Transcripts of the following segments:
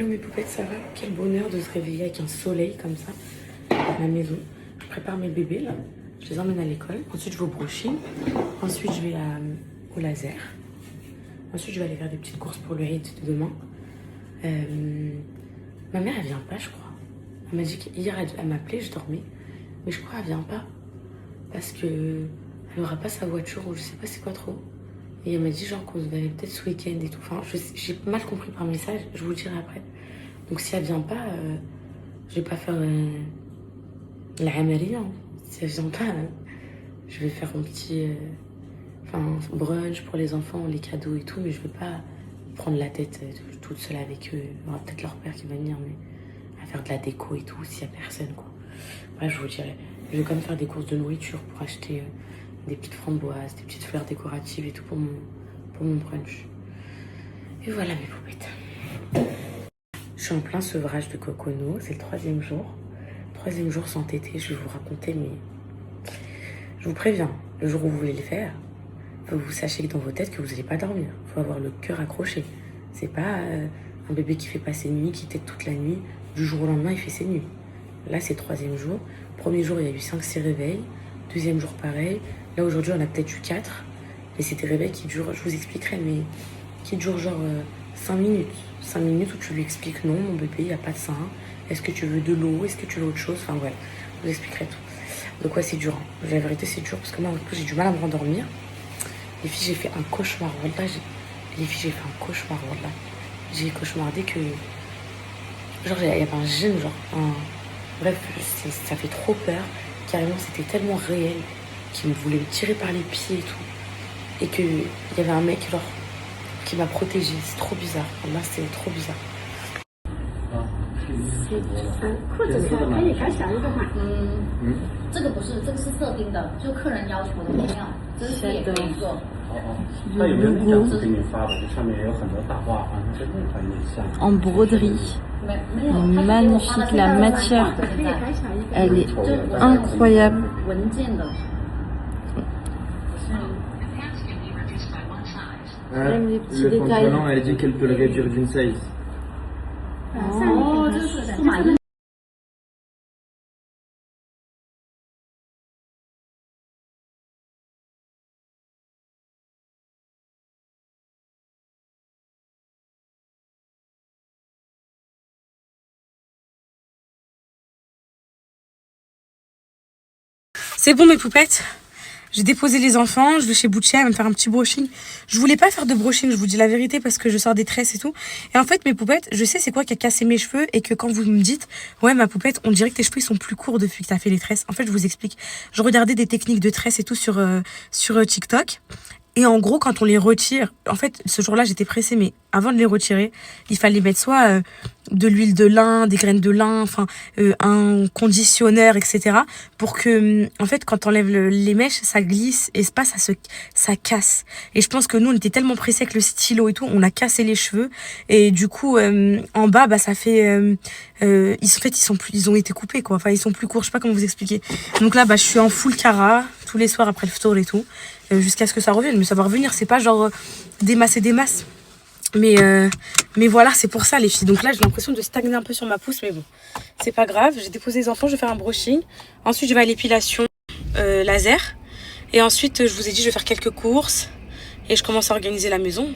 mes poupettes, ça va? Quel bonheur de se réveiller avec un soleil comme ça à la maison. Je prépare mes bébés là, je les emmène à l'école. Ensuite je vais au brushing. Ensuite je vais au laser. Ensuite je vais aller faire des petites courses pour le hit de demain. Ma mère elle vient pas je crois. Elle m'a dit qu'hier elle m'appelait, je dormais. Mais je crois qu'elle vient pas. Parce que elle aura pas sa voiture ou je sais pas c'est quoi trop. Et elle m'a dit genre qu'on se verrait peut-être ce week-end et tout. Enfin, j'ai mal compris par message, je vous le dirai après. Donc si elle vient pas, je vais pas faire la Amalia. Si elle vient pas, je vais faire un petit brunch pour les enfants, les cadeaux et tout. Mais je vais pas prendre la tête toute seule avec eux. Il y aura peut-être leur père qui va venir, mais à faire de la déco et tout s'il y a personne quoi. Bref, je vous dirai. Je vais quand même faire des courses de nourriture pour acheter des petites framboises, des petites fleurs décoratives et tout pour mon brunch. Et voilà mes poupettes. Je suis en plein sevrage de cocono, c'est le 3e jour. 3e jour sans tété, je vais vous raconter, mais je vous préviens, le jour où vous voulez le faire, faut que vous sachiez que dans vos têtes que vous n'allez pas dormir. Il faut avoir le cœur accroché. C'est pas un bébé qui fait pas ses nuits, qui tète toute la nuit, du jour au lendemain il fait ses nuits. Là c'est 3e jour. 1er jour il y a eu 5-6 réveils. 2e jour pareil. Là aujourd'hui on a peut-être eu 4. Mais c'est des réveils qui durent, je vous expliquerai, mais qui durent genre 5 minutes. 5 minutes où tu lui expliques non mon bébé il n'y a pas de sein. Est-ce que tu veux de l'eau? Est-ce que tu veux autre chose? Enfin voilà, je vous expliquerai tout. Donc ouais c'est dur. Hein. La vérité c'est dur parce que moi en plus j'ai du mal à me rendormir. Les filles j'ai fait un cauchemar. Voilà, les filles j'ai fait un cauchemar. Voilà. J'ai cauchemardé que genre il y avait un gène, genre un... Bref, ça fait trop peur. Carrément, c'était tellement réel qu'il me voulait me tirer par les pieds et tout. Et qu'il y avait un mec, genre, qui m'a protégée. C'est trop bizarre. Là, c'est trop bizarre. 或者是可以改小一个码。这个不是，这个是设定的，就客人要求的没有，真实也可以做。它有没有那样子给你发的？就上面有很多大画，好像跟那款有点像。En broderie. Magnifique, la matière, elle est incroyable. Même les petits détails. Elle dit qu'elle peut le réduire d'une size. Oh, 这是数码印。C'est bon mes poupettes, j'ai déposé les enfants, je vais chez Boucher, elle va me faire un petit brushing. Je voulais pas faire de brushing, je vous dis la vérité, parce que je sors des tresses et tout. Et en fait mes poupettes, je sais c'est quoi qui a cassé mes cheveux et que quand vous me dites ouais ma poupette, on dirait que tes cheveux ils sont plus courts depuis que t'as fait les tresses. En fait je vous explique, je regardais des techniques de tresses et tout sur TikTok. Et en gros, quand on les retire, en fait, ce jour-là, j'étais pressée, mais avant de les retirer, il fallait mettre soit de l'huile de lin, des graines de lin, enfin, un conditionneur, etc. Pour que, en fait, quand on enlève les mèches, ça glisse et pas, ça casse. Et je pense que nous, on était tellement pressés avec le stylo et tout, on a cassé les cheveux. Et du coup, en bas, bah, ça fait, ils ont été coupés, quoi. Enfin, ils sont plus courts, je sais pas comment vous expliquer. Donc là, bah, je suis en full cara, tous les soirs après le ftour et tout. Jusqu'à ce que ça revienne, mais ça va revenir, c'est pas genre des masses. Mais voilà, c'est pour ça les filles. Donc là j'ai l'impression de stagner un peu sur ma pousse, mais bon, c'est pas grave. J'ai déposé les enfants, je vais faire un brushing. Ensuite je vais à l'épilation laser. Et ensuite je vous ai dit je vais faire quelques courses. Et je commence à organiser la maison.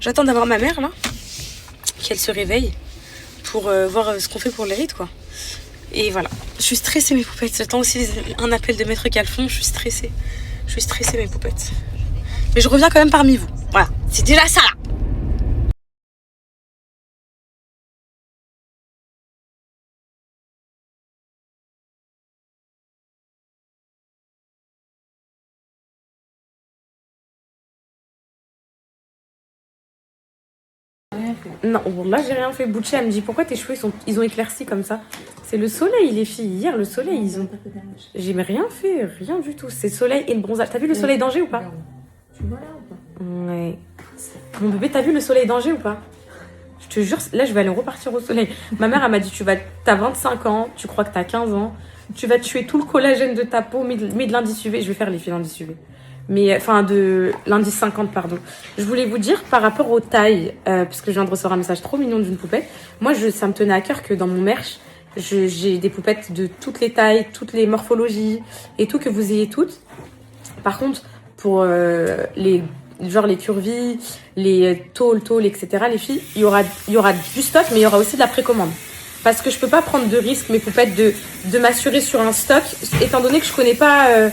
J'attends d'avoir ma mère là, qu'elle se réveille pour voir ce qu'on fait pour les rites quoi. Et voilà, je suis stressée mes poupettes. J'attends aussi un appel de Maître Calfon, je suis stressée. Je suis stressée mes poupettes. Mais je reviens quand même parmi vous. Voilà, c'est déjà ça là. Non, là j'ai rien fait. Boucher, elle me dit pourquoi tes cheveux ils ont éclairci comme ça. C'est le soleil les filles. Hier le soleil ils ont... J'ai rien fait, rien du tout. C'est soleil et le bronzage. T'as vu le soleil d'Angers ou pas? Tu vois là ou pas? Ouais. Mon bébé, t'as vu le soleil d'Angers ou pas? Je te jure, là je vais aller repartir au soleil. Ma mère elle m'a dit t'as 25 ans, tu crois que t'as 15 ans, tu vas tuer tout le collagène de ta peau, mets de l'indice UV. Je vais faire les filles d'indice UV. Mais, enfin, de l'indice 50, pardon. Je voulais vous dire, par rapport aux tailles, parce que je viens de recevoir un message trop mignon d'une poupette, moi, ça me tenait à cœur que dans mon merch, j'ai des poupettes de toutes les tailles, toutes les morphologies et tout, que vous ayez toutes. Par contre, pour les curvy, les tall, etc., les filles, il y aura du stock, mais il y aura aussi de la précommande. Parce que je peux pas prendre de risque, mes poupettes, de m'assurer sur un stock, étant donné que je connais pas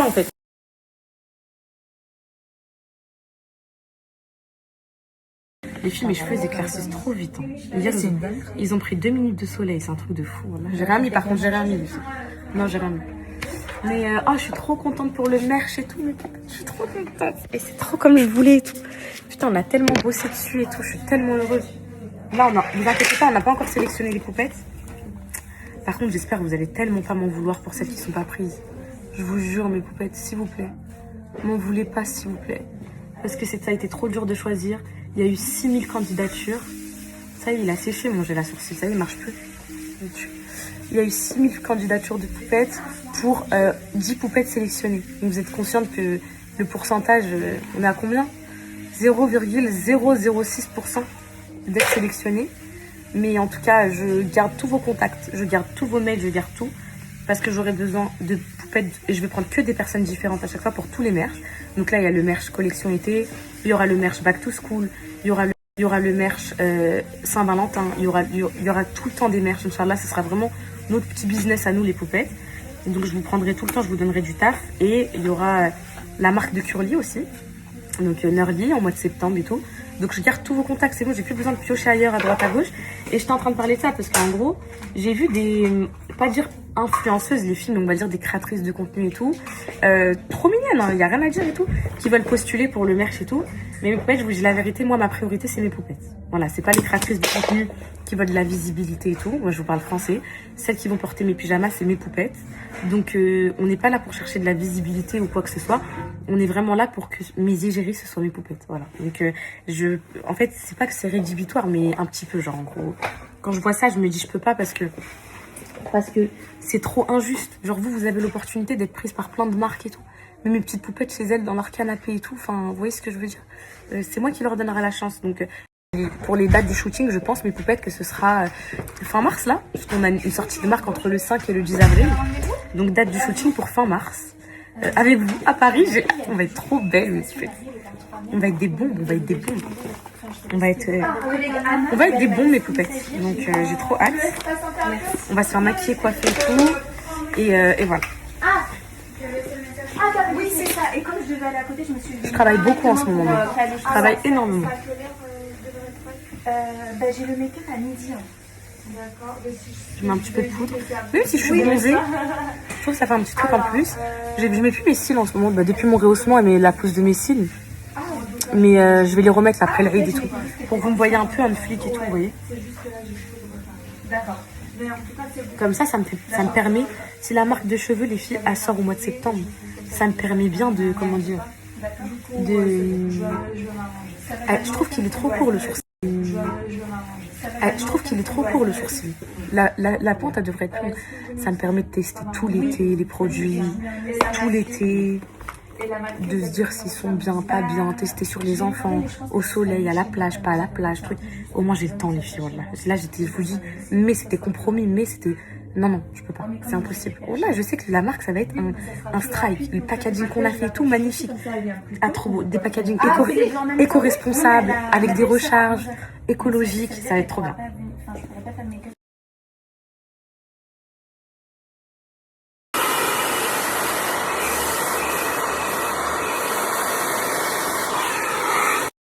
en fait. Les filles, mes cheveux éclaircissent trop vite. Hein. Ils ont pris 2 minutes de soleil, c'est un truc de fou. Voilà. J'ai rien mis, par contre, j'ai rien mis. Non, j'ai rien mis. Mais je suis trop contente pour le merch et tout. Je suis trop contente. Et c'est trop comme je voulais et tout. Putain, on a tellement bossé dessus et tout. Je suis tellement heureuse. Là, vous inquiétez pas, on n'a pas encore sélectionné les poupettes. Par contre, j'espère que vous allez tellement pas m'en vouloir pour celles qui sont pas prises. Je vous jure, mes poupettes, s'il vous plaît. M'en voulez pas, s'il vous plaît. Parce que ça a été trop dur de choisir. Il y a eu 6000 candidatures. Ça y est, il a séché mon gel à sourcils. Ça y est, il marche plus. Il y a eu 6000 candidatures de poupettes pour 10 poupettes sélectionnées. Donc vous êtes consciente que le pourcentage, on est à combien? 0,006% d'être sélectionné. Mais en tout cas, je garde tous vos contacts, je garde tous vos mails, je garde tout. Parce que j'aurai besoin de poupettes. Et je vais prendre que des personnes différentes à chaque fois pour tous les merch. Donc là, il y a le merch collection été. Il y aura le merch back to school. Il y aura le merch Saint-Valentin. Il y aura tout le temps des merch. Inch'Allah, ce sera vraiment notre petit business à nous, les poupettes. Et donc, je vous prendrai tout le temps, je vous donnerai du taf. Et il y aura la marque de Curly aussi. Donc, Nerly en mois de septembre et tout. Donc, je garde tous vos contacts. C'est bon, j'ai plus besoin de piocher ailleurs, à droite, à gauche. Et j'étais en train de parler de ça parce qu'en gros, j'ai vu pas dire influenceuses, les filles, donc on va dire des créatrices de contenu et tout. Trop mignonnes, hein, y a rien à dire et tout. Qui veulent postuler pour le merch et tout. Mais mes poupettes, je vous dis la vérité, moi, ma priorité, c'est mes poupettes. Voilà, c'est pas les créatrices de contenu qui veulent de la visibilité et tout. Moi, je vous parle français. Celles qui vont porter mes pyjamas, c'est mes poupettes. Donc, on n'est pas là pour chercher de la visibilité ou quoi que ce soit. On est vraiment là pour que mes égéries, ce soit mes poupettes. Voilà. Donc, en fait, c'est pas que c'est rédhibitoire, mais un petit peu, genre, en gros. Quand je vois ça, je me dis, je peux pas parce que c'est trop injuste. Genre, vous avez l'opportunité d'être prise par plein de marques et tout. Mais mes petites poupettes chez elles, dans leur canapé et tout. Enfin, vous voyez ce que je veux dire? C'est moi qui leur donnerai la chance. Donc, pour les dates du shooting, je pense, mes poupettes, que ce sera fin mars, là. Parce qu'on a une sortie de marque entre le 5 et le 10 avril. Donc, date du shooting pour fin mars. Avec vous, à Paris, on va être trop belles, mes poupettes. On va être des bombes, On va être des bons, mes poupettes. Donc, j'ai trop hâte. On va se faire maquiller, coiffer et tout. Et voilà. Oui, c'est ça. Et comme je devais aller à côté, je me suis dit... Je travaille beaucoup en ce moment. Je travaille énormément. J'ai le make-up à midi. D'accord. Je mets un petit peu de poudre. Même si je suis bronzée, je trouve que ça fait un petit truc en plus. Je mets plus mes cils en ce moment. Depuis mon rehaussement et la pose de mes cils. Mais je vais les remettre après le raid et tout. Pour que vous me voyez un peu un flic et tout, vous voyez. D'accord. Comme ça me permet, si la marque de cheveux, les filles, elle sort au mois de septembre, ça me permet bien de, comment dire, je trouve qu'il est trop court le sourcil. Je trouve qu'il est trop court le sourcil. La pente, elle devrait être longue. Ça me permet de tester tout l'été les produits, tout l'été. De se dire s'ils sont bien, pas bien, tester sur les enfants, au soleil, à la plage, pas à la plage, truc. Au moins j'ai le temps, les filles. Voilà. Là, je vous dis, mais c'était compromis, mais c'était... Non, je peux pas, c'est impossible. Là, je sais que la marque, ça va être un strike. Le packaging qu'on a fait, tout magnifique. Ah, trop beau. Des packaging éco-responsables, avec des recharges écologiques, ça va être trop bien.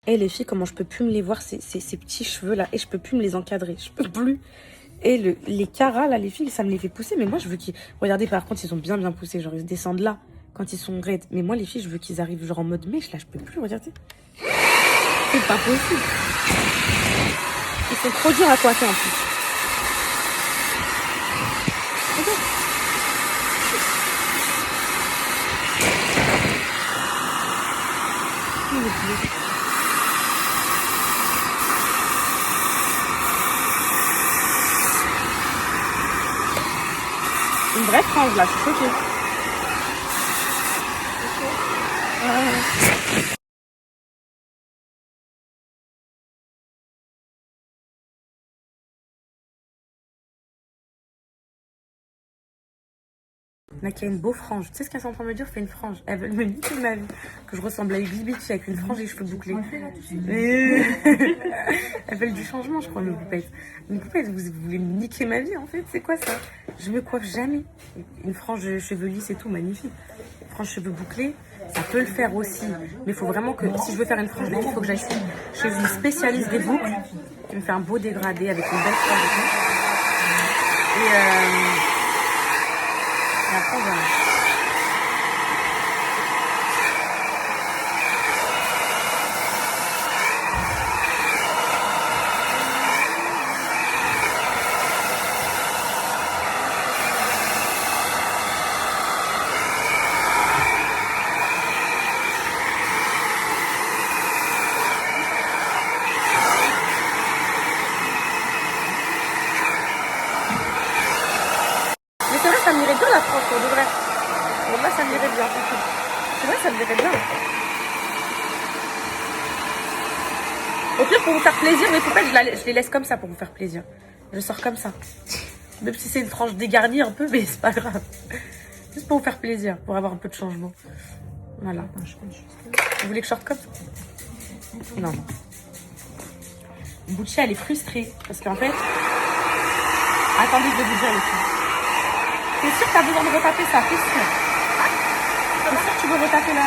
Et les filles, comment je peux plus me les voir, ces petits cheveux là, et je peux plus me les encadrer, je peux plus. Et les caras là, les filles, ça me les fait pousser, mais moi je veux qu'ils... Regardez, par contre, ils sont bien poussés, genre ils descendent là, quand ils sont raides. Mais moi les filles, je veux qu'ils arrivent genre en mode mèche, là, je peux plus, regardez. C'est pas possible. Ils sont trop durs à coiffer en plus. Regarde. Une vraie frange là, je suis choquée. Là, qui a une beau frange. Tu sais ce qu'elles sont en train de me dire? Fais une frange. Elles veulent me niquer ma vie. Que je ressemble à Ugly Bitch avec une frange et les cheveux bouclés. Elles veulent du changement, je crois, mes poupettes. Mes poupettes, vous voulez me niquer ma vie, en fait? C'est quoi ça? Je me coiffe jamais. Une frange de cheveux lisses et tout, magnifique. Une frange cheveux bouclés, ça peut le faire aussi. Mais il faut vraiment que, si je veux faire une frange, il faut que j'aille chez une spécialiste des boucles qui me fait un beau dégradé avec une belle frange et tout. Et après, voilà. Mais c'est vrai, ça m'irait bien la France, pour de vrai. Bon, là, ça m'irait bien. C'est vrai, ça m'irait bien. Au pire, pour vous faire plaisir, mes poupettes, je les laisse comme ça pour vous faire plaisir. Je sors comme ça. Même si c'est une frange dégarnie un peu, mais c'est pas grave. Juste pour vous faire plaisir, pour avoir un peu de changement. Voilà. Vous voulez que je sorte comme ça? Non. Bouchy, elle est frustrée. Parce qu'en fait... Attendez, je vais vous dire les filles. T'es sûr que t'as besoin de retaper ça? T'es sûr? T'es sûr que tu veux retaper la...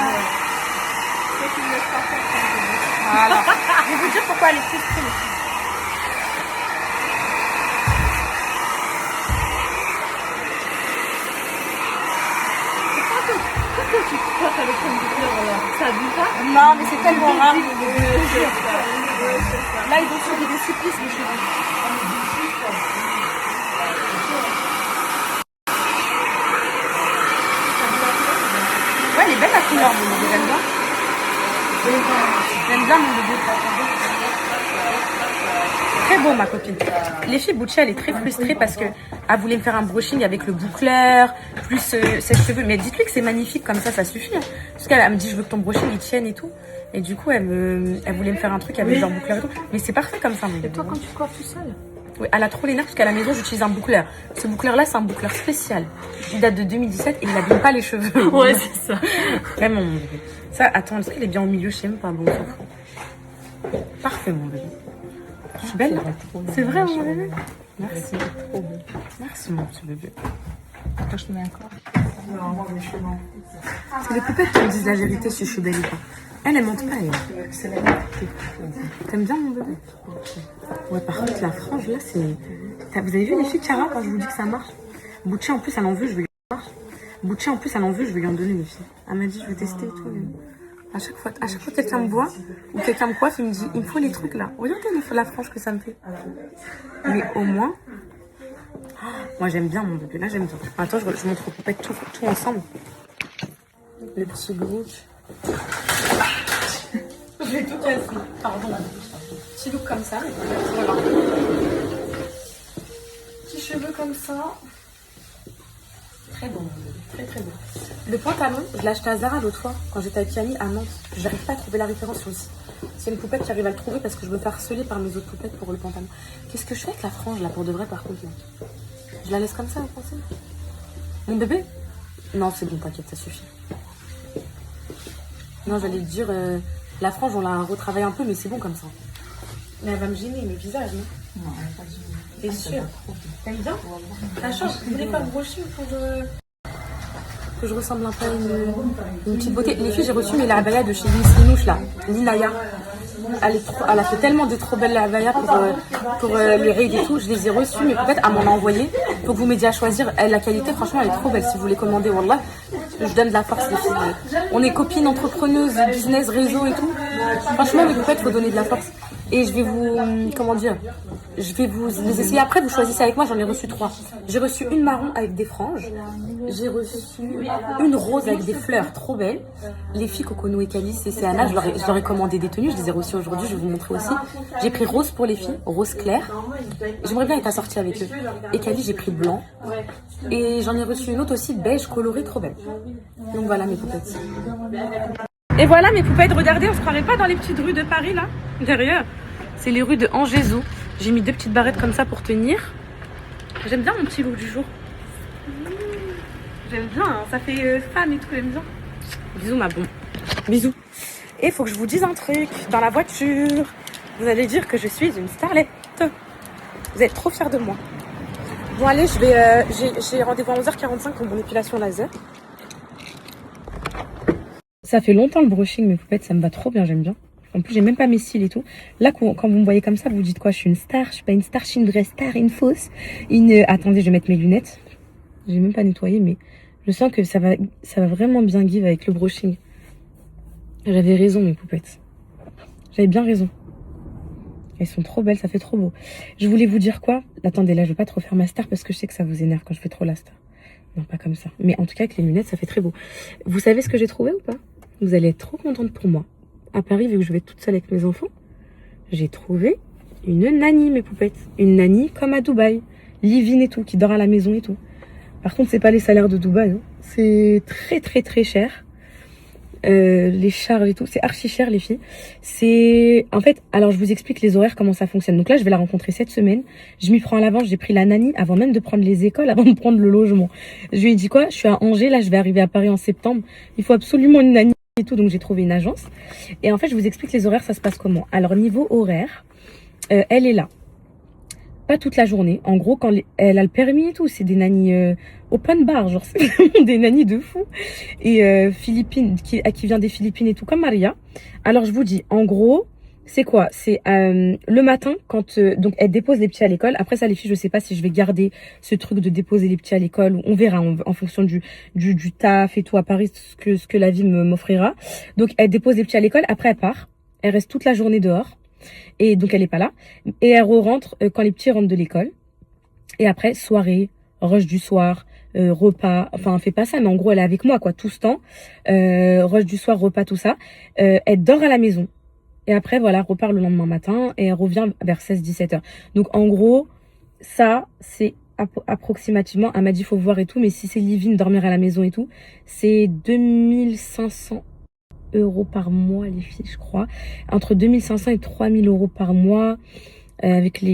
Voilà. Je vais vous dire pourquoi elle est frustrée, les filles. Pourquoi tu te coiffes avec ton boucleur là? Ça abuse pas? Non, mais c'est tellement rare. Là, ils vont subir des supplices, les cheveux. Ouais, elle est belle la couleur, mon bébé, j'aime bien. J'aime bien mon bébé. Très beau, ma copine. Les filles, Bouchy, elle est très frustrée parce que elle voulait me faire un brushing avec le boucleur, plus ses cheveux. Mais dites-lui que c'est magnifique comme ça suffit. Hein. Parce qu'elle me dit, je veux que ton brushing il tienne et tout. Et du coup, elle voulait me faire un truc avec genre boucleur et tout. Mais c'est parfait comme ça, mon bébé. Et toi, quand tu coiffes tout seul? Oui, elle a trop les nerfs parce qu'à la maison, j'utilise un boucleur. Ce boucleur-là, c'est un boucleur spécial. Il date de 2017 et il n'abîme pas les cheveux. Ouais, c'est ça. Vraiment, mon bébé. Ça, attends, est-ce qu'il est bien au milieu? Je sais même pas. Bon, on s'en fout. Parfait, mon bébé. Je suis belle. C'est vrai, mon bébé. Merci. Trop beau. Merci, mon petit bébé. Quand je te mets encore. C'est les poupettes qui me disent la vérité si je suis belle ou pas. Elle monte pas, elle. T'aimes bien, mon bébé? Ouais, par contre, la frange, là, c'est... Vous avez vu les filles, Cara, quand je vous dis que ça marche? Bouchy, en plus, elle en veut, je vais lui en donner. Bouchy, en plus, elle en veut, je vais lui en donner, les filles. Elle m'a dit, je vais tester et tout. À chaque fois que quelqu'un me voit ou quelqu'un me coiffe, il me dit, il me faut les trucs, là. Regardez la frange que ça me fait. Mais au moins... Moi, j'aime bien, mon bébé. Là, j'aime bien. Attends, je montre aux poupettes tout ensemble. Le petit look. Je vais tout casser. Pardon. Petit look comme ça. Voilà. Petits cheveux comme ça. Très bon. Très très bon. Le pantalon, je l'ai acheté à Zara l'autre fois quand j'étais avec Camille à Nantes. J'arrive pas à trouver la référence sur le site. C'est une poupette qui arrive à le trouver parce que je me fais harceler par mes autres poupettes pour le pantalon. Qu'est-ce que je fais avec la frange là pour de vrai par contre là? Je la laisse comme ça, vous pensez? Mon bébé? Non, c'est bon, t'inquiète, ça suffit. Non, j'allais te dire, la frange, on l'a retravaillé un peu, mais c'est bon comme ça. Mais elle va me gêner, le visage, non? Non, elle va pas gêner. T'es sûre? T'aimes bien? Ça change, vous voulez pas me brocher pour que je ressemble un peu à une petite beauté? Les filles, j'ai reçu mes abaya de chez Linouche, là, Linaya. Elle a fait tellement de trop belles abaya pour les raids et tout. Je les ai reçues, mais peut-être elle m'en a envoyé. Donc vous m'aidiez à choisir. La qualité, franchement, elle est trop belle. Si vous voulez commander, wallah, je donne de la force, les filles. On est copines, entrepreneuses, business, réseau et tout. Franchement, les poupettes, il faut donner de la force. Et je vais vous, comment dire, je vais vous les essayer après, vous choisissez avec moi, j'en ai reçu 3. J'ai reçu une marron avec des franges, j'ai reçu une rose avec des fleurs, trop belle. Les filles Coconou et Calice et Céana, je leur ai commandé des tenues, je les ai reçues aujourd'hui, je vais vous montrer aussi. J'ai pris rose pour les filles, rose clair. J'aimerais bien être assortie avec eux. Et Calice, j'ai pris blanc. Et j'en ai reçu une autre aussi, beige, colorée, trop belle. Donc voilà mes poupettes. Et voilà mes poupettes, regardez, on se croirait pas dans les petites rues de Paris là, derrière. C'est les rues de Angézo. J'ai mis 2 petites barrettes comme ça pour tenir. J'aime bien mon petit look du jour. J'aime bien, hein. Ça fait femme et tout, j'aime bien. Bisous ma bombe. Bisous. Et il faut que je vous dise un truc. Dans la voiture, vous allez dire que je suis une starlette. Vous êtes trop fiers de moi. Bon allez, j'ai rendez-vous à 11h45 pour mon épilation laser. Ça fait longtemps le brushing, mes poupettes, ça me va trop bien, j'aime bien. En plus, j'ai même pas mes cils et tout. Là, quand vous me voyez comme ça, vous dites quoi? Je suis une star, je suis pas une star, je suis une vraie star, une fausse. Attendez, je vais mettre mes lunettes. J'ai même pas nettoyé, mais je sens que ça va vraiment bien give avec le brushing. J'avais raison, mes poupettes. J'avais bien raison. Elles sont trop belles, ça fait trop beau. Je voulais vous dire quoi? Attendez, là, je vais pas trop faire ma star parce que je sais que ça vous énerve quand je fais trop la star. Non, pas comme ça. Mais en tout cas, avec les lunettes, ça fait très beau. Vous savez ce que j'ai trouvé ou pas? Vous allez être trop contente pour moi. À Paris, vu que je vais toute seule avec mes enfants, j'ai trouvé une nanny, mes poupettes. Une nanny comme à Dubaï. Livine et tout, qui dort à la maison et tout. Par contre, c'est pas les salaires de Dubaï. Hein. C'est très, très, très cher. Les charges et tout, c'est archi cher les filles. C'est en fait, alors je vous explique les horaires, comment ça fonctionne. Donc là, je vais la rencontrer cette semaine. Je m'y prends à l'avance, j'ai pris la nanny avant même de prendre les écoles, avant de prendre le logement. Je lui ai dit quoi? Je suis à Angers, là, je vais arriver à Paris en septembre. Il faut absolument une nanny et tout, donc j'ai trouvé une agence. Et en fait, je vous explique les horaires, ça se passe comment. Alors niveau horaire, elle est là. Pas toute la journée. En gros, quand elle a le permis et tout, c'est des nannies open bar, genre c'est vraiment des nannies de fou. Et Philippines, qui vient des Philippines et tout, comme Maria. Alors je vous dis, en gros, c'est quoi? C'est le matin, quand donc elle dépose les petits à l'école. Après ça, les filles, je sais pas si je vais garder ce truc de déposer les petits à l'école. On verra en fonction du taf et tout à Paris, ce que la vie m'offrira. Donc elle dépose les petits à l'école. Après elle part. Elle reste toute la journée dehors. Et donc elle est pas là. Et elle rentre quand les petits rentrent de l'école. Et après, soirée, rush du soir, repas. Enfin, elle fait pas ça, mais en gros, elle est avec moi, quoi, tout ce temps. Rush du soir, repas, tout ça. Elle dort à la maison. Et après, voilà, repart le lendemain matin. Et elle revient vers 16-17 heures. Donc, en gros, ça, c'est approximativement, elle m'a dit, faut voir et tout. Mais si c'est living, dormir à la maison et tout, c'est 2500 € par mois, les filles, je crois. Entre 2500 et 3000 € par mois. Avec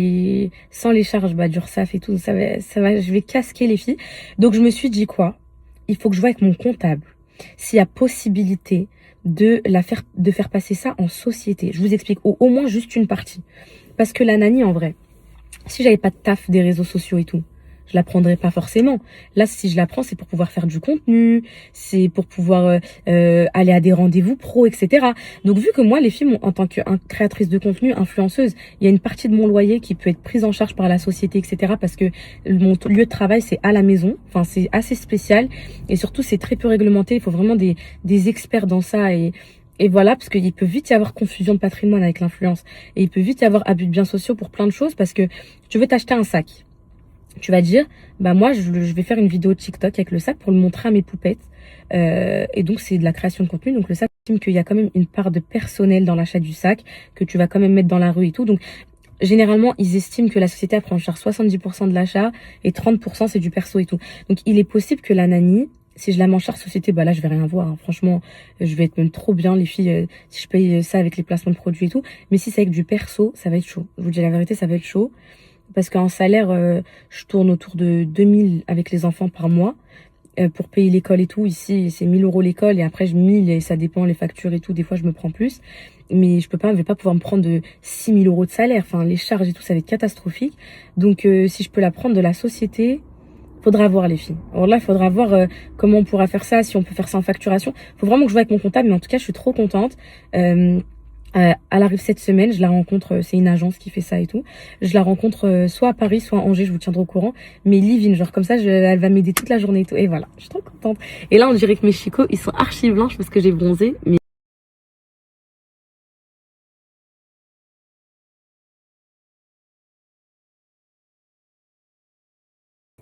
sans les charges d'URSSAF et tout, ça va, je vais casquer les filles. Donc je me suis dit quoi? Il faut que je vois avec mon comptable s'il y a possibilité de faire passer ça en société. Je vous explique au moins juste une partie. Parce que la nanny, en vrai, si j'avais pas de taf des réseaux sociaux et tout, je la prendrais pas forcément. Là, si je la prends, c'est pour pouvoir faire du contenu, c'est pour pouvoir aller à des rendez-vous pro, etc. Donc, vu que moi, les filles, en tant que créatrice de contenu, influenceuse, il y a une partie de mon loyer qui peut être prise en charge par la société, etc. Parce que mon lieu de travail, c'est à la maison. Enfin, c'est assez spécial. Et surtout, c'est très peu réglementé. Il faut vraiment des experts dans ça. Et voilà, parce qu'il peut vite y avoir confusion de patrimoine avec l'influence. Et il peut vite y avoir abus de biens sociaux pour plein de choses. Parce que tu veux t'acheter un sac. Tu vas dire, bah moi, je vais faire une vidéo TikTok avec le sac pour le montrer à mes poupettes. Et donc, c'est de la création de contenu. Donc, le sac, j'estime qu'il y a quand même une part de personnel dans l'achat du sac, que tu vas quand même mettre dans la rue et tout. Donc, généralement, ils estiment que la société prend en charge 70% de l'achat et 30% c'est du perso et tout. Donc, il est possible que la nanny, si je la mets en charge société, bah là, je vais rien voir. Hein. Franchement, je vais être même trop bien, les filles, si je paye ça avec les placements de produits et tout. Mais si c'est avec du perso, ça va être chaud. Je vous dis la vérité, ça va être chaud. Parce qu'en salaire, je tourne autour de 2000 avec les enfants par mois pour payer l'école et tout. Ici, c'est 1000 € l'école et après, 1000 et ça dépend les factures et tout. Des fois, je me prends plus. Mais je vais pas pouvoir me prendre de 6000 € de salaire. Enfin, les charges et tout, ça va être catastrophique. Donc, si je peux la prendre de la société, faudra voir les filles. Alors là, il faudra voir comment on pourra faire ça, si on peut faire ça en facturation. Faut vraiment que je vois avec mon comptable. Mais en tout cas, je suis trop contente. Elle arrive cette semaine, je la rencontre, c'est une agence qui fait ça et tout. Je la rencontre soit à Paris, soit à Angers, je vous tiendrai au courant. Mais live-in, genre comme ça, elle va m'aider toute la journée et tout. Et voilà, je suis trop contente. Et là, on dirait que mes chicots, ils sont archi blanches parce que j'ai bronzé. Mais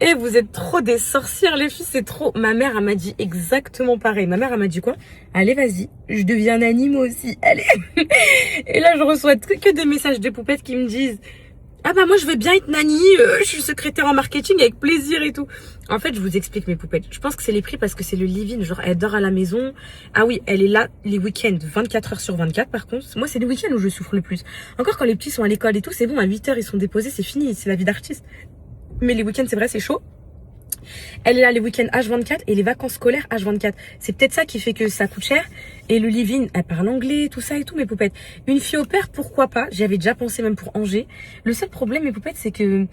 et vous êtes trop des sorcières, les filles, c'est trop. Ma mère, elle m'a dit exactement pareil. Ma mère, elle m'a dit quoi? Allez, vas-y, je deviens nanny moi aussi. Allez. Et là, je reçois que des messages de poupettes qui me disent Ah bah moi je veux bien être nanny, je suis secrétaire en marketing avec plaisir et tout. En fait je vous explique mes poupettes. Je pense que c'est les prix parce que c'est le live-in, genre elle dort à la maison. Ah oui, elle est là les week-ends, 24 heures sur 24 par contre. Moi c'est les week-ends où je souffre le plus. Encore quand les petits sont à l'école et tout, c'est bon, à 8 heures ils sont déposés, c'est fini, c'est la vie d'artiste. Mais les week-ends c'est vrai c'est chaud. Elle est là les week-ends H24 et les vacances scolaires H24. C'est peut-être ça qui fait que ça coûte cher. Et le live-in, elle parle anglais, tout ça et tout, mes poupettes. Une fille au père, pourquoi pas? J'y avais déjà pensé même pour Angers. Le seul problème, mes poupettes, c'est que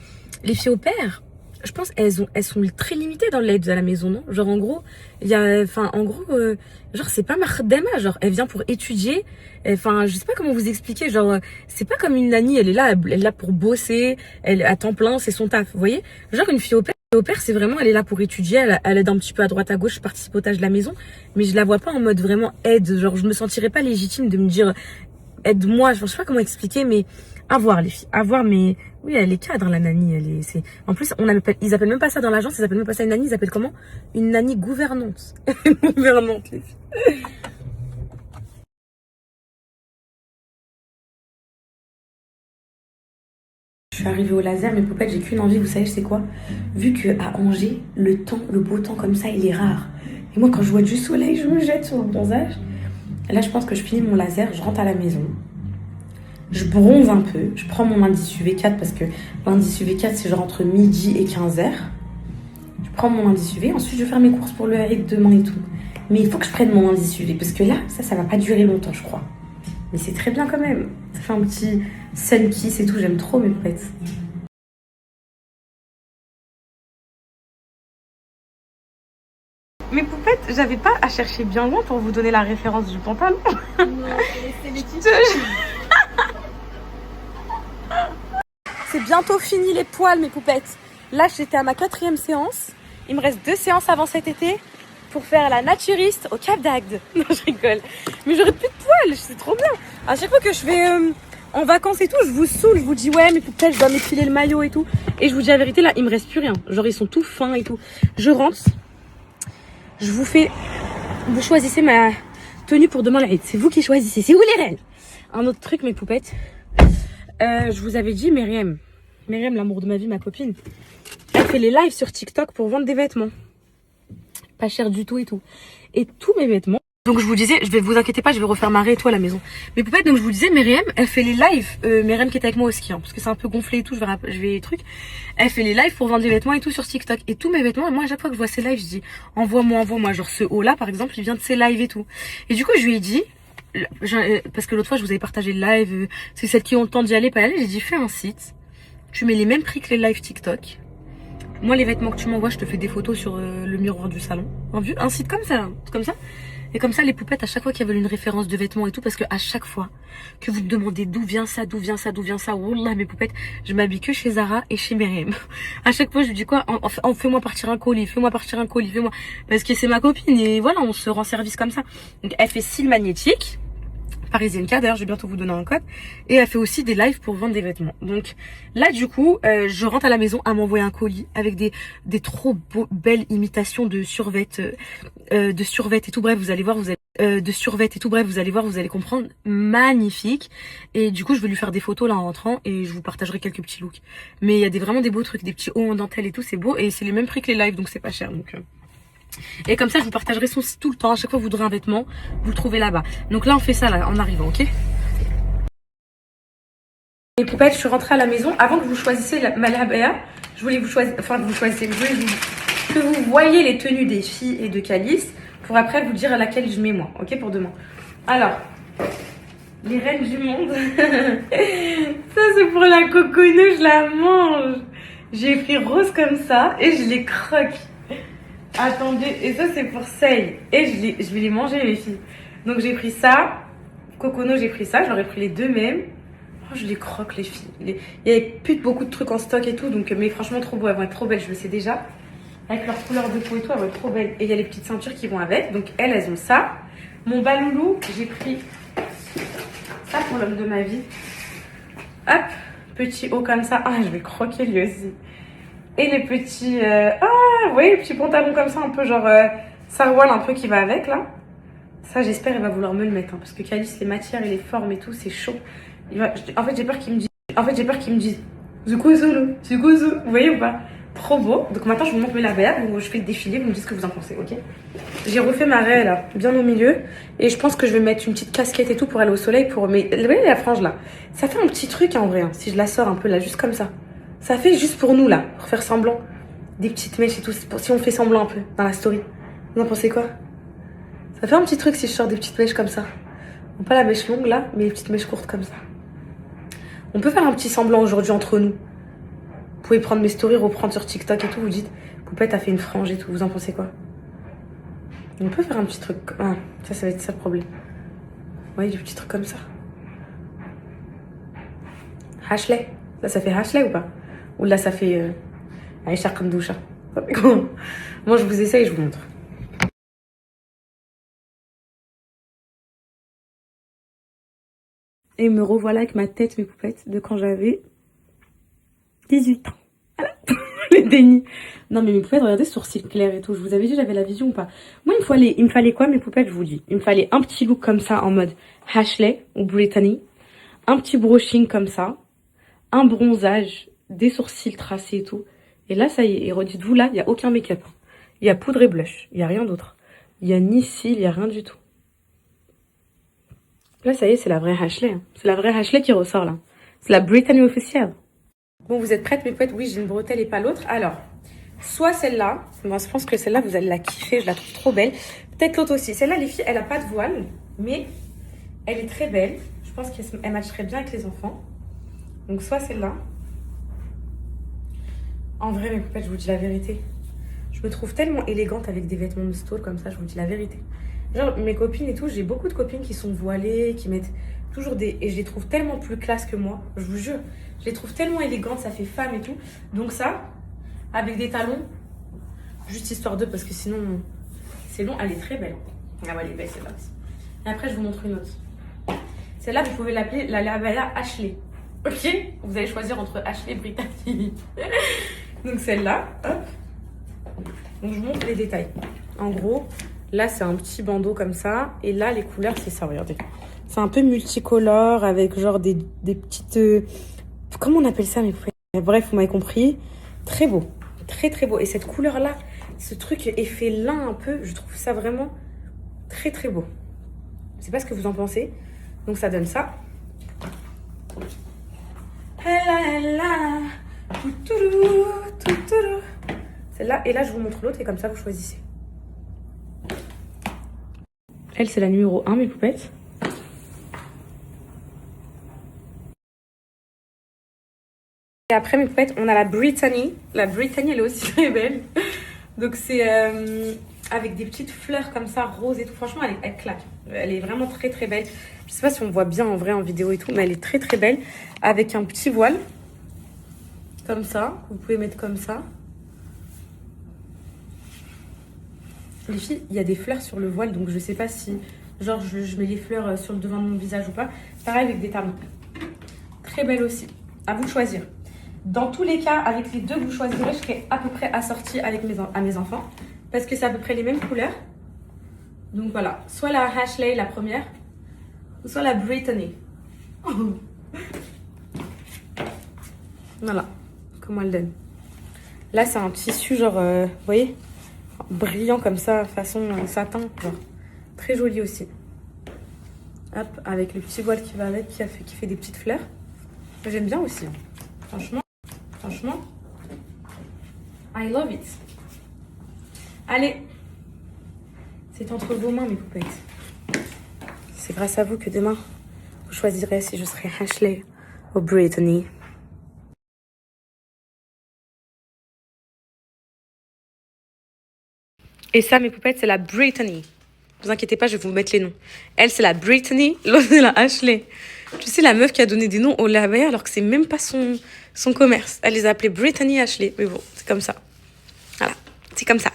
les filles au père, je pense, elles sont très limitées dans l'aide à la maison, non? Genre, en gros, genre, c'est pas Mardema, genre, elle vient pour étudier. Enfin, je sais pas comment vous expliquer, genre, c'est pas comme une nanny, elle est là pour bosser, elle, à temps plein, c'est son taf, vous voyez? Genre, une fille au père, c'est vraiment, elle est là pour étudier, elle aide un petit peu à droite à gauche, je participe au tâches de la maison, mais je la vois pas en mode vraiment aide, genre, je me sentirais pas légitime de me dire, aide-moi, je sais pas comment expliquer, mais à voir, les filles, à voir, mais oui, elle est cadre, la nanny, en plus, ils appellent même pas ça dans l'agence, ils appellent même pas ça une nanny, ils appellent comment? Une nanny gouvernante. Gouvernante, les filles. Je suis arrivée au laser, mes poupettes, j'ai qu'une envie, vous savez, c'est quoi? Vu qu'à Angers, le beau temps comme ça, il est rare. Et moi, quand je vois du soleil, je me jette sur le bronzage. Et là, je pense que je finis mon laser, je rentre à la maison. Je bronze un peu, je prends mon indice UV4 parce que l'indice UV4, c'est genre entre midi et 15h. Je prends mon indice UV, ensuite je vais faire mes courses pour le RX demain et tout. Mais il faut que je prenne mon indice UV parce que là, ça va pas durer longtemps, je crois. Mais c'est très bien quand même. Ça fait un petit sun kiss et tout, j'aime trop mes poupettes. Mes poupettes, j'avais pas à chercher bien loin pour vous donner la référence du pantalon. Non, c'est les petites. C'est bientôt fini les poils, mes poupettes. Là, j'étais à ma 4e séance. Il me reste 2 séances avant cet été pour faire la naturiste au Cap d'Agde. Non, je rigole. Mais j'aurai plus de poils, c'est trop bien. À chaque fois que je vais en vacances et tout, je vous saoule, je vous dis ouais, mes poupettes, je dois m'effiler le maillot et tout. Et je vous dis la vérité, là, il me reste plus rien. Genre, ils sont tout fins et tout. Je rentre. Je vous fais... Vous choisissez ma tenue pour demain la Eid. C'est vous qui choisissez. C'est vous les reines. Un autre truc, mes poupettes. Je vous avais dit, Myriam, l'amour de ma vie, ma copine, elle fait les lives sur TikTok pour vendre des vêtements. Pas cher du tout et tout. Et tous mes vêtements. Donc je vous disais, vous inquiétez pas, je vais refaire marrer et tout à la maison. Mais poupettes, donc je vous disais, Myriam, elle fait les lives. Myriam qui était avec moi au ski, hein, parce que c'est un peu gonflé et tout, je vais truc. Elle fait les lives pour vendre des vêtements et tout sur TikTok. Et tous mes vêtements, et moi à chaque fois que je vois ces lives, je dis, envoie-moi. Genre ce haut là, par exemple, il vient de ces lives et tout. Et du coup, je lui ai dit, parce que l'autre fois je vous avais partagé le live, c'est celles qui ont le temps d'y aller, pas y aller, j'ai dit fais un site, tu mets les mêmes prix que les lives TikTok, moi les vêtements que tu m'envoies je te fais des photos sur le miroir du salon, un site comme ça, et comme ça les poupettes à chaque fois qu'ils veulent une référence de vêtements et tout, parce que à chaque fois que vous me demandez d'où vient ça, wallah mes poupettes, je m'habille que chez Zara et chez Myriam. À chaque fois je lui dis quoi, fais-moi partir un colis, parce que c'est ma copine et voilà, on se rend service comme ça. Donc elle fait cils magnétique, parisienne K, d'ailleurs je vais bientôt vous donner un code, et elle fait aussi des lives pour vendre des vêtements. Donc là du coup je rentre à la maison à m'envoyer un colis avec des trop belles imitations de survêtements et tout, bref vous allez voir, vous allez comprendre, magnifique. Et du coup je vais lui faire des photos là en rentrant et je vous partagerai quelques petits looks, mais il y a vraiment des beaux trucs, des petits hauts en dentelle et tout, c'est beau et c'est les mêmes prix que les lives, donc c'est pas cher. Donc et comme ça je vous partagerai son site tout le temps, à chaque fois que vous voudrez un vêtement vous le trouvez là-bas. Donc là on fait ça là en arrivant, ok. Les poupettes, je suis rentrée à la maison. Avant que vous choisissiez ma labaya, je voulais que vous voyez les tenues des filles et de Calice pour après vous dire à laquelle je mets moi, ok, pour demain. Alors, les reines du monde. Ça c'est pour la coconou, je la mange. J'ai pris rose comme ça et je les croque. Attendez, et ça c'est pour Say. Et je vais les manger les filles. Donc j'ai pris ça. Cocono, j'ai pris ça. J'aurais pris les deux mêmes. Oh, je les croque les filles. Il y avait plus beaucoup de trucs en stock et tout. Donc, mais franchement trop beau. Elles vont être trop belles, je le sais déjà. Avec leur couleur de peau et tout, elles vont être trop belles. Et il y a les petites ceintures qui vont avec. Donc elles ont ça. Mon baloulou, j'ai pris ça pour l'homme de ma vie. Hop, petit haut comme ça. Ah, je vais croquer lui aussi. Et les petits... vous voyez, les petits pantalons comme ça, un peu genre saroual un peu qui va avec, là. Ça, j'espère, il va vouloir me le mettre. Hein, parce que Calice, les matières et les formes et tout, c'est chaud. En fait, j'ai peur qu'il me dise... Du coup, vous voyez ou pas? Trop beau. Donc maintenant, je vous montre mes labaya. Donc je fais le défilé, vous me dites ce que vous en pensez, ok? J'ai refait ma raie là, bien au milieu. Et je pense que je vais mettre une petite casquette et tout pour aller au soleil. Vous voyez la frange là? Ça fait un petit truc en vrai, hein, si je la sors un peu là, juste comme ça. Ça fait juste pour nous là, pour faire semblant. Des petites mèches et tout, si on fait semblant un peu dans la story. Vous en pensez quoi? Ça fait un petit truc si je sors des petites mèches comme ça. Bon, pas la mèche longue là, mais les petites mèches courtes comme ça. On peut faire un petit semblant aujourd'hui entre nous. Vous pouvez prendre mes stories, reprendre sur TikTok et tout. Vous dites, Poupette a fait une frange et tout. Vous en pensez quoi? On peut faire un petit truc. Ah, ça va être ça le problème. Vous voyez, des petits trucs comme ça. Hashley. Là, ça fait Hashley ou pas? Ou là, ça fait Aïcha comme doucha. Moi, je vous essaye, je vous montre. Et me revoilà avec ma tête, mes poupettes, de quand j'avais 18 ans. Voilà. Les dénis. Non, mais mes poupettes, regardez, sourcils clairs et tout. Je vous avais dit, j'avais la vision ou pas? Moi, il me fallait quoi, mes poupettes, je vous dis? Il me fallait un petit look comme ça, en mode Hashley ou Brittany. Un petit brushing comme ça. Un bronzage, des sourcils tracés et tout. Et là, ça y est. Et redites-vous, là, il n'y a aucun make-up. Il y a poudre et blush. Il n'y a rien d'autre. Il n'y a ni cils, il n'y a rien du tout. Là, ça y est, c'est la vraie Hashley. Hein. C'est la vraie Hashley qui ressort, là. C'est la Brittany officielle. Bon, vous êtes prêtes, mes potes? Oui, j'ai une bretelle et pas l'autre. Alors, soit celle-là. Moi, je pense que celle-là, vous allez la kiffer. Je la trouve trop belle. Peut-être l'autre aussi. Celle-là, les filles, elle a pas de voile. Mais elle est très belle. Je pense qu'elle matcherait bien avec les enfants. Donc, soit celle-là. En vrai, mes poupées, je vous dis la vérité. Je me trouve tellement élégante avec des vêtements de stole comme ça. Je vous dis la vérité. Genre, mes copines et tout, j'ai beaucoup de copines qui sont voilées, qui mettent toujours des... Et je les trouve tellement plus classe que moi, je vous jure. Je les trouve tellement élégantes, ça fait femme et tout. Donc ça, avec des talons, juste histoire d'eux, parce que sinon, c'est long. Elle est très belle. Ah ouais, elle est belle, celle-là aussi. Et après, je vous montre une autre. Celle-là, vous pouvez l'appeler la labaya Ashley. Ok? Vous allez choisir entre Ashley et Brittany. Donc celle-là, hop. Donc je vous montre les détails. En gros... Là, c'est un petit bandeau comme ça. Et là, les couleurs, c'est ça, regardez. C'est un peu multicolore avec genre des petites... comment on appelle ça, mes poupées? Bref, vous m'avez compris. Très beau. Très, très beau. Et cette couleur-là, ce truc effet lin un peu, je trouve ça vraiment très, très beau. Je sais pas ce que vous en pensez. Donc, ça donne ça. Celle-là. Et là, je vous montre l'autre. Et comme ça, vous choisissez. Elle, c'est la numéro 1, mes poupettes. Et après, mes poupettes, on a la Brittany. La Brittany, elle est aussi très belle. Donc, c'est avec des petites fleurs comme ça, roses et tout. Franchement, elle claque. Elle est vraiment très, très belle. Je sais pas si on voit bien en vrai en vidéo et tout, mais elle est très, très belle. Avec un petit voile. Comme ça. Vous pouvez mettre comme ça. Les filles, il y a des fleurs sur le voile, donc je sais pas si, genre, je mets les fleurs sur le devant de mon visage ou pas. Pareil avec des talons. Très belle aussi. À vous de choisir. Dans tous les cas, avec les deux que vous choisirez, je serai à peu près assortie avec mes enfants. Parce que c'est à peu près les mêmes couleurs. Donc voilà. Soit la Hashley, la première. Ou soit la Brittany. Voilà. Comment elle donne. Là, c'est un tissu genre, vous voyez, brillant comme ça, façon satin, genre très joli aussi. Hop, avec le petit voile qui va avec, qui fait des petites fleurs. J'aime bien aussi. Hein. Franchement, I love it. Allez, c'est entre vos mains, mes poupettes. C'est grâce à vous que demain, vous choisirez si je serai Hashley ou Brittany. Et ça, mes poupettes, c'est la Brittany. Ne vous inquiétez pas, je vais vous mettre les noms. Elle, c'est la Brittany, l'autre, c'est la Ashley. Tu sais, la meuf qui a donné des noms au labaya alors que c'est même pas son commerce. Elle les a appelés Brittany et Ashley. Mais bon, c'est comme ça. Voilà, c'est comme ça.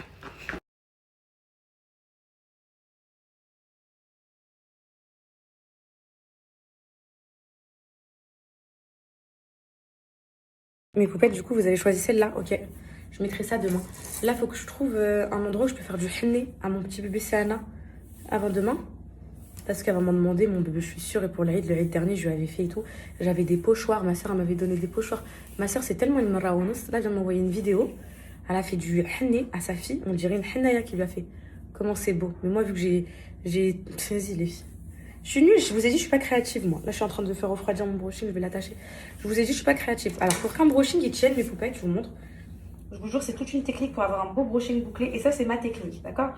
Mes poupettes, du coup, vous avez choisi celle-là. Ok, je mettrai ça demain. Là, il faut que je trouve un endroit où je peux faire du henné à mon petit bébé Céana avant demain. Parce qu'elle va m'en demander, mon bébé, je suis sûre. Et pour le Eid dernier, je lui avais fait et tout. J'avais des pochoirs. Ma soeur, elle m'avait donné des pochoirs. Ma soeur, c'est tellement une maraounos. Là, elle vient de m'envoyer une vidéo. Elle a fait du henné à sa fille. On dirait une hennaya qui lui a fait. Comment c'est beau. Mais moi, vu que j'ai... Vas-y, les filles. Je suis nulle. Je vous ai dit, je suis pas créative, moi. Là, je suis en train de faire refroidir mon brushing. Je vais l'attacher. Je vous ai dit, je suis pas créative. Alors, pour qu'un brushing, il tienne, mes poupettes, je vous montre. Je vous jure, c'est toute une technique pour avoir un beau brushing bouclé. Et ça, c'est ma technique, d'accord?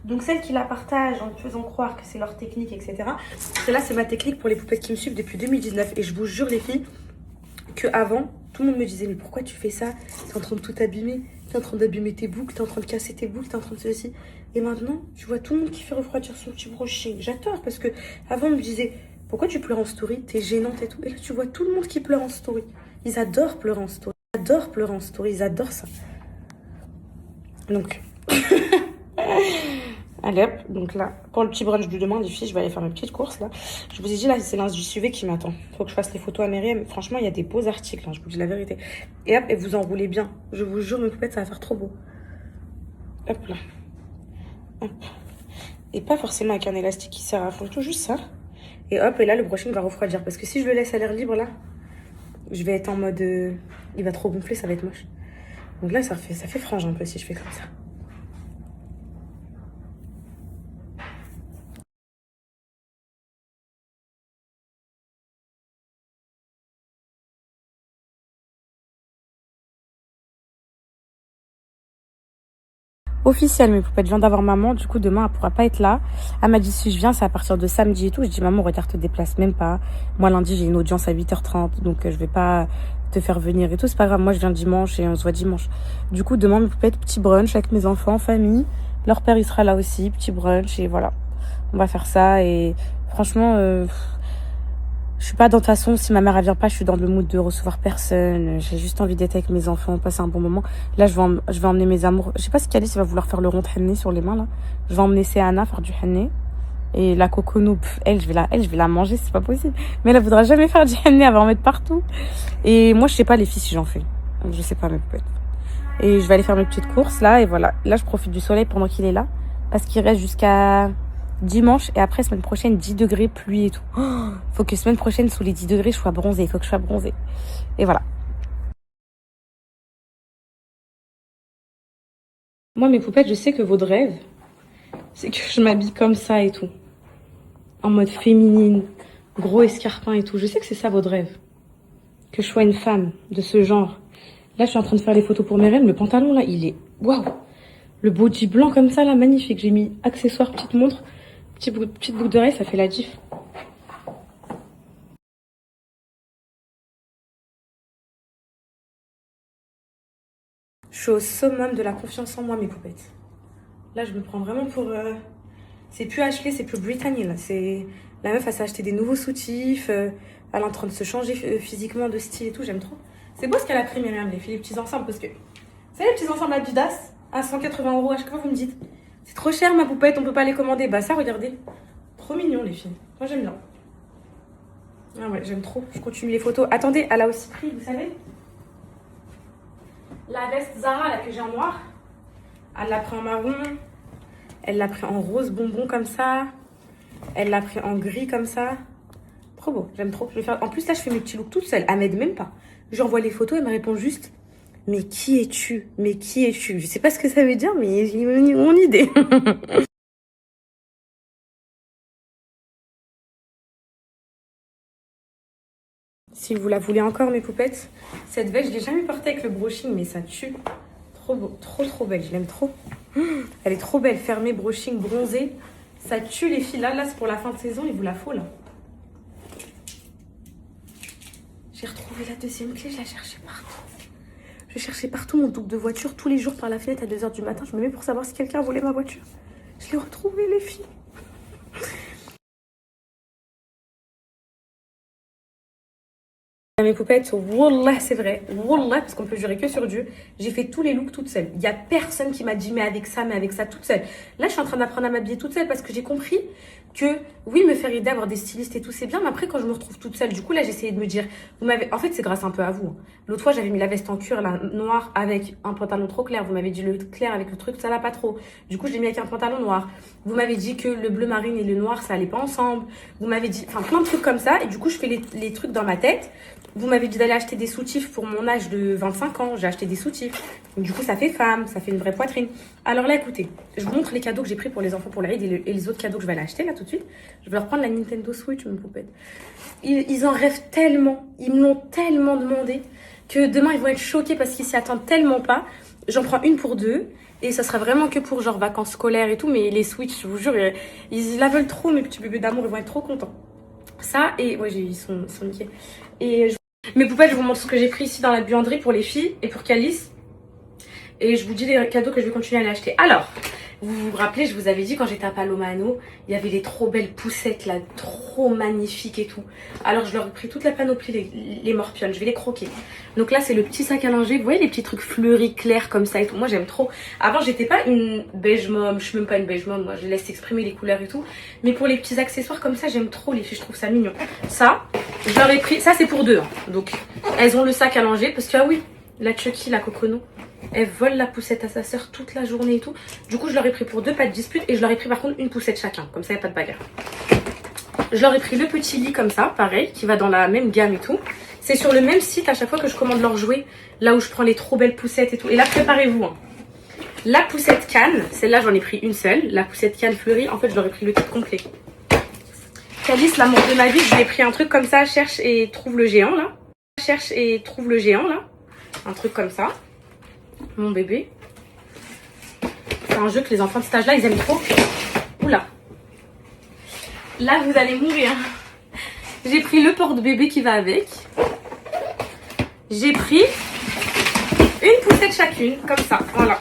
Donc, celles qui la partagent en faisant croire que c'est leur technique, etc. Celle-là, c'est ma technique pour les poupettes qui me suivent depuis 2019. Et je vous jure, les filles, qu'avant, tout le monde me disait, mais pourquoi tu fais ça? T'es en train de tout abîmer. T'es en train d'abîmer tes boucles. T'es en train de casser tes boucles. T'es en train de ceci. Et maintenant, tu vois tout le monde qui fait refroidir son petit brushing. J'adore parce que avant, on me disait, pourquoi tu pleures en story? T'es gênante et tout. Et là, tu vois tout le monde qui pleure en story. Ils adorent pleurer en story. Ils adorent pleurer en story. Ils adorent ça. Donc, allez hop, donc là, pour le petit brunch du demain, les filles, je vais aller faire mes petites courses là. Je vous ai dit, là, c'est l'indice du suivi qui m'attend. Faut que je fasse les photos à Myriam. Franchement, il y a des beaux articles, hein, je vous dis la vérité. Et hop, et vous enroulez bien. Je vous jure, mes poupettes, ça va faire trop beau. Hop là. Hop. Et pas forcément avec un élastique qui sert à fond, tout juste ça. Et hop, et là, le brushing va refroidir. Parce que si je le laisse à l'air libre, là, je vais être en mode... il va trop gonfler, ça va être moche. Donc là, ça fait frange un peu si je fais comme ça. Officiel, mes poupettes, je viens d'avoir maman. Du coup, demain, elle pourra pas être là. Elle m'a dit, si je viens, c'est à partir de samedi et tout. Je dis, maman, regarde, te déplace même pas. Moi, lundi, j'ai une audience à 8h30. Donc, je vais pas te faire venir et tout. C'est pas grave. Moi, je viens dimanche et on se voit dimanche. Du coup, demain, mes poupettes, petit brunch avec mes enfants, famille. Leur père, il sera là aussi. Petit brunch et voilà. On va faire ça. Et franchement, je suis pas dans, de toute façon, si ma mère elle vient pas, je suis dans le mood de recevoir personne. J'ai juste envie d'être avec mes enfants, passer un bon moment. Là, je vais emmener mes amours. Je sais pas si Calice va vouloir faire le rond de henné sur les mains, là. Je vais emmener Céana faire du henné. Et la Coconou, elle, je vais la manger, c'est pas possible. Mais elle voudra jamais faire du henné, elle va en mettre partout. Et moi, je sais pas, les filles, si j'en fais. Donc, je sais pas, mais peut-être. Et je vais aller faire mes petites courses, là, et voilà. Là, je profite du soleil pendant qu'il est là. Parce qu'il reste jusqu'à dimanche. Et après, semaine prochaine, 10 degrés, pluie et tout. Oh, faut que semaine prochaine, sous les 10 degrés, je sois bronzée. Il faut que je sois bronzée. Et voilà. Moi, mes poupettes, je sais que votre rêve, c'est que je m'habille comme ça et tout. En mode féminine, gros escarpin et tout. Je sais que c'est ça votre rêve. Que je sois une femme de ce genre. Là, je suis en train de faire les photos pour Myriam. Le pantalon, là, il est... Waouh! Le body blanc comme ça, là, magnifique. J'ai mis accessoires, petite montre, petite boucle d'oreille, ça fait la diff. Je suis au summum de la confiance en moi, mes poupettes. Là, je me prends vraiment pour... C'est plus Ashley, c'est plus Brittany, là. C'est... La meuf, elle s'est acheté des nouveaux soutifs. Elle est en train de se changer physiquement, de style et tout. J'aime trop. C'est beau ce qu'elle a pris, Myriam, les filles, les petits ensembles. Parce que... Vous savez, les petits ensembles Adidas à 180 €. À chaque fois, vous me dites, c'est trop cher, ma poupette, on peut pas les commander. Bah ça, regardez. Trop mignon, les filles. Moi, j'aime bien. Ah ouais, j'aime trop. Je continue les photos. Attendez, elle a aussi pris, vous savez, la veste Zara, là, que j'ai en noir. Elle l'a pris en marron. Elle l'a pris en rose bonbon, comme ça. Elle l'a pris en gris, comme ça. Trop beau, j'aime trop. Je vais faire... En plus, là, je fais mes petits looks toute seule. Elle m'aide même pas. J'envoie les photos, elle me répond juste, mais qui es-tu? Mais qui es-tu? Je sais pas ce que ça veut dire, mais j'ai mon idée. Si vous la voulez encore, mes poupettes, cette veste, je l'ai jamais portée avec le brushing, mais ça tue. Trop beau, trop belle, je l'aime trop. Elle est trop belle, fermée, brushing, bronzée. Ça tue, les filles. Là, c'est pour la fin de saison, il vous la faut, là. J'ai retrouvé la deuxième clé, je la cherchais partout. Je cherchais partout mon double de voiture, tous les jours par la fenêtre à 2 h du matin. Je me mets pour savoir si quelqu'un volait ma voiture. Je l'ai retrouvée, les filles. Mes poupettes, wallah, c'est vrai, wallah, parce qu'on peut jurer que sur Dieu, j'ai fait tous les looks toute seule. Il n'y a personne qui m'a dit, mais avec ça, toute seule. Là, je suis en train d'apprendre à m'habiller toute seule parce que j'ai compris que oui, me faire aider à avoir des stylistes et tout, c'est bien, mais après, quand je me retrouve toute seule, du coup, là, j'essayais de me dire, en fait, c'est grâce un peu à vous. L'autre fois, j'avais mis la veste en cuir, la noire, avec un pantalon trop clair. Vous m'avez dit le clair avec le truc, ça va pas trop. Du coup, je l'ai mis avec un pantalon noir. Vous m'avez dit que le bleu marine et le noir, ça allait pas ensemble. Vous m'avez dit, enfin, plein de trucs comme ça. Et du coup, je fais les trucs dans ma tête. Vous m'avez dit d'aller acheter des soutifs pour mon âge de 25 ans. J'ai acheté des soutifs. Donc, du coup, ça fait femme, ça fait une vraie poitrine. Alors là, écoutez, je vous montre les cadeaux que j'ai pris pour les enfants pour l'Aïd et les autres cadeaux que je vais aller acheter là tout de suite. Je vais leur prendre la Nintendo Switch, mes poupettes. Ils en rêvent tellement, ils me l'ont tellement demandé que demain ils vont être choqués parce qu'ils s'y attendent tellement pas. J'en prends une pour 2 et ça sera vraiment que pour genre vacances scolaires et tout. Mais les Switch, je vous jure, ils la veulent trop, mes petits bébés d'amour, ils vont être trop contents. Ça et ouais, ils sont niqués. Et mes poupettes, je vous montre ce que j'ai pris ici dans la buanderie pour les filles et pour Calice. Et je vous dis les cadeaux que je vais continuer à aller acheter. Alors, vous vous rappelez, je vous avais dit quand j'étais à Palomano, il y avait des trop belles poussettes là, trop magnifiques et tout. Alors je leur ai pris toute la panoplie, les morpionnes, je vais les croquer. Donc là c'est le petit sac à langer, vous voyez les petits trucs fleuris, clairs comme ça et tout. Moi j'aime trop. Avant j'étais pas une beige mom, je suis même pas une beige mom, moi je laisse exprimer les couleurs et tout. Mais pour les petits accessoires comme ça, j'aime trop les filles, je trouve ça mignon. Ça, je leur ai pris, ça c'est pour 2. Hein. Donc elles ont le sac à langer parce que ah oui, la Chucky, la Cocono. Elle vole la poussette à sa sœur toute la journée et tout. Du coup, je leur ai pris pour 2, pas de dispute. Et je leur ai pris par contre une poussette chacun. Comme ça, il n'y a pas de bagarre. Je leur ai pris le petit lit comme ça, pareil, qui va dans la même gamme et tout. C'est sur le même site à chaque fois que je commande leurs jouets. Là où je prends les trop belles poussettes et tout. Et là, préparez-vous. Hein. La poussette canne, celle-là, j'en ai pris une seule. La poussette canne fleurie, en fait, je leur ai pris le kit complet. Calice, l'amour de ma vie, je lui ai pris un truc comme ça. Cherche et trouve le géant, là. Cherche et trouve le géant, là. Un truc comme ça. Mon bébé. C'est un jeu que les enfants de cet âge-là, ils aiment trop. Oula. Là, vous allez mourir. J'ai pris le porte-bébé qui va avec. J'ai pris une poussette chacune, comme ça. Voilà.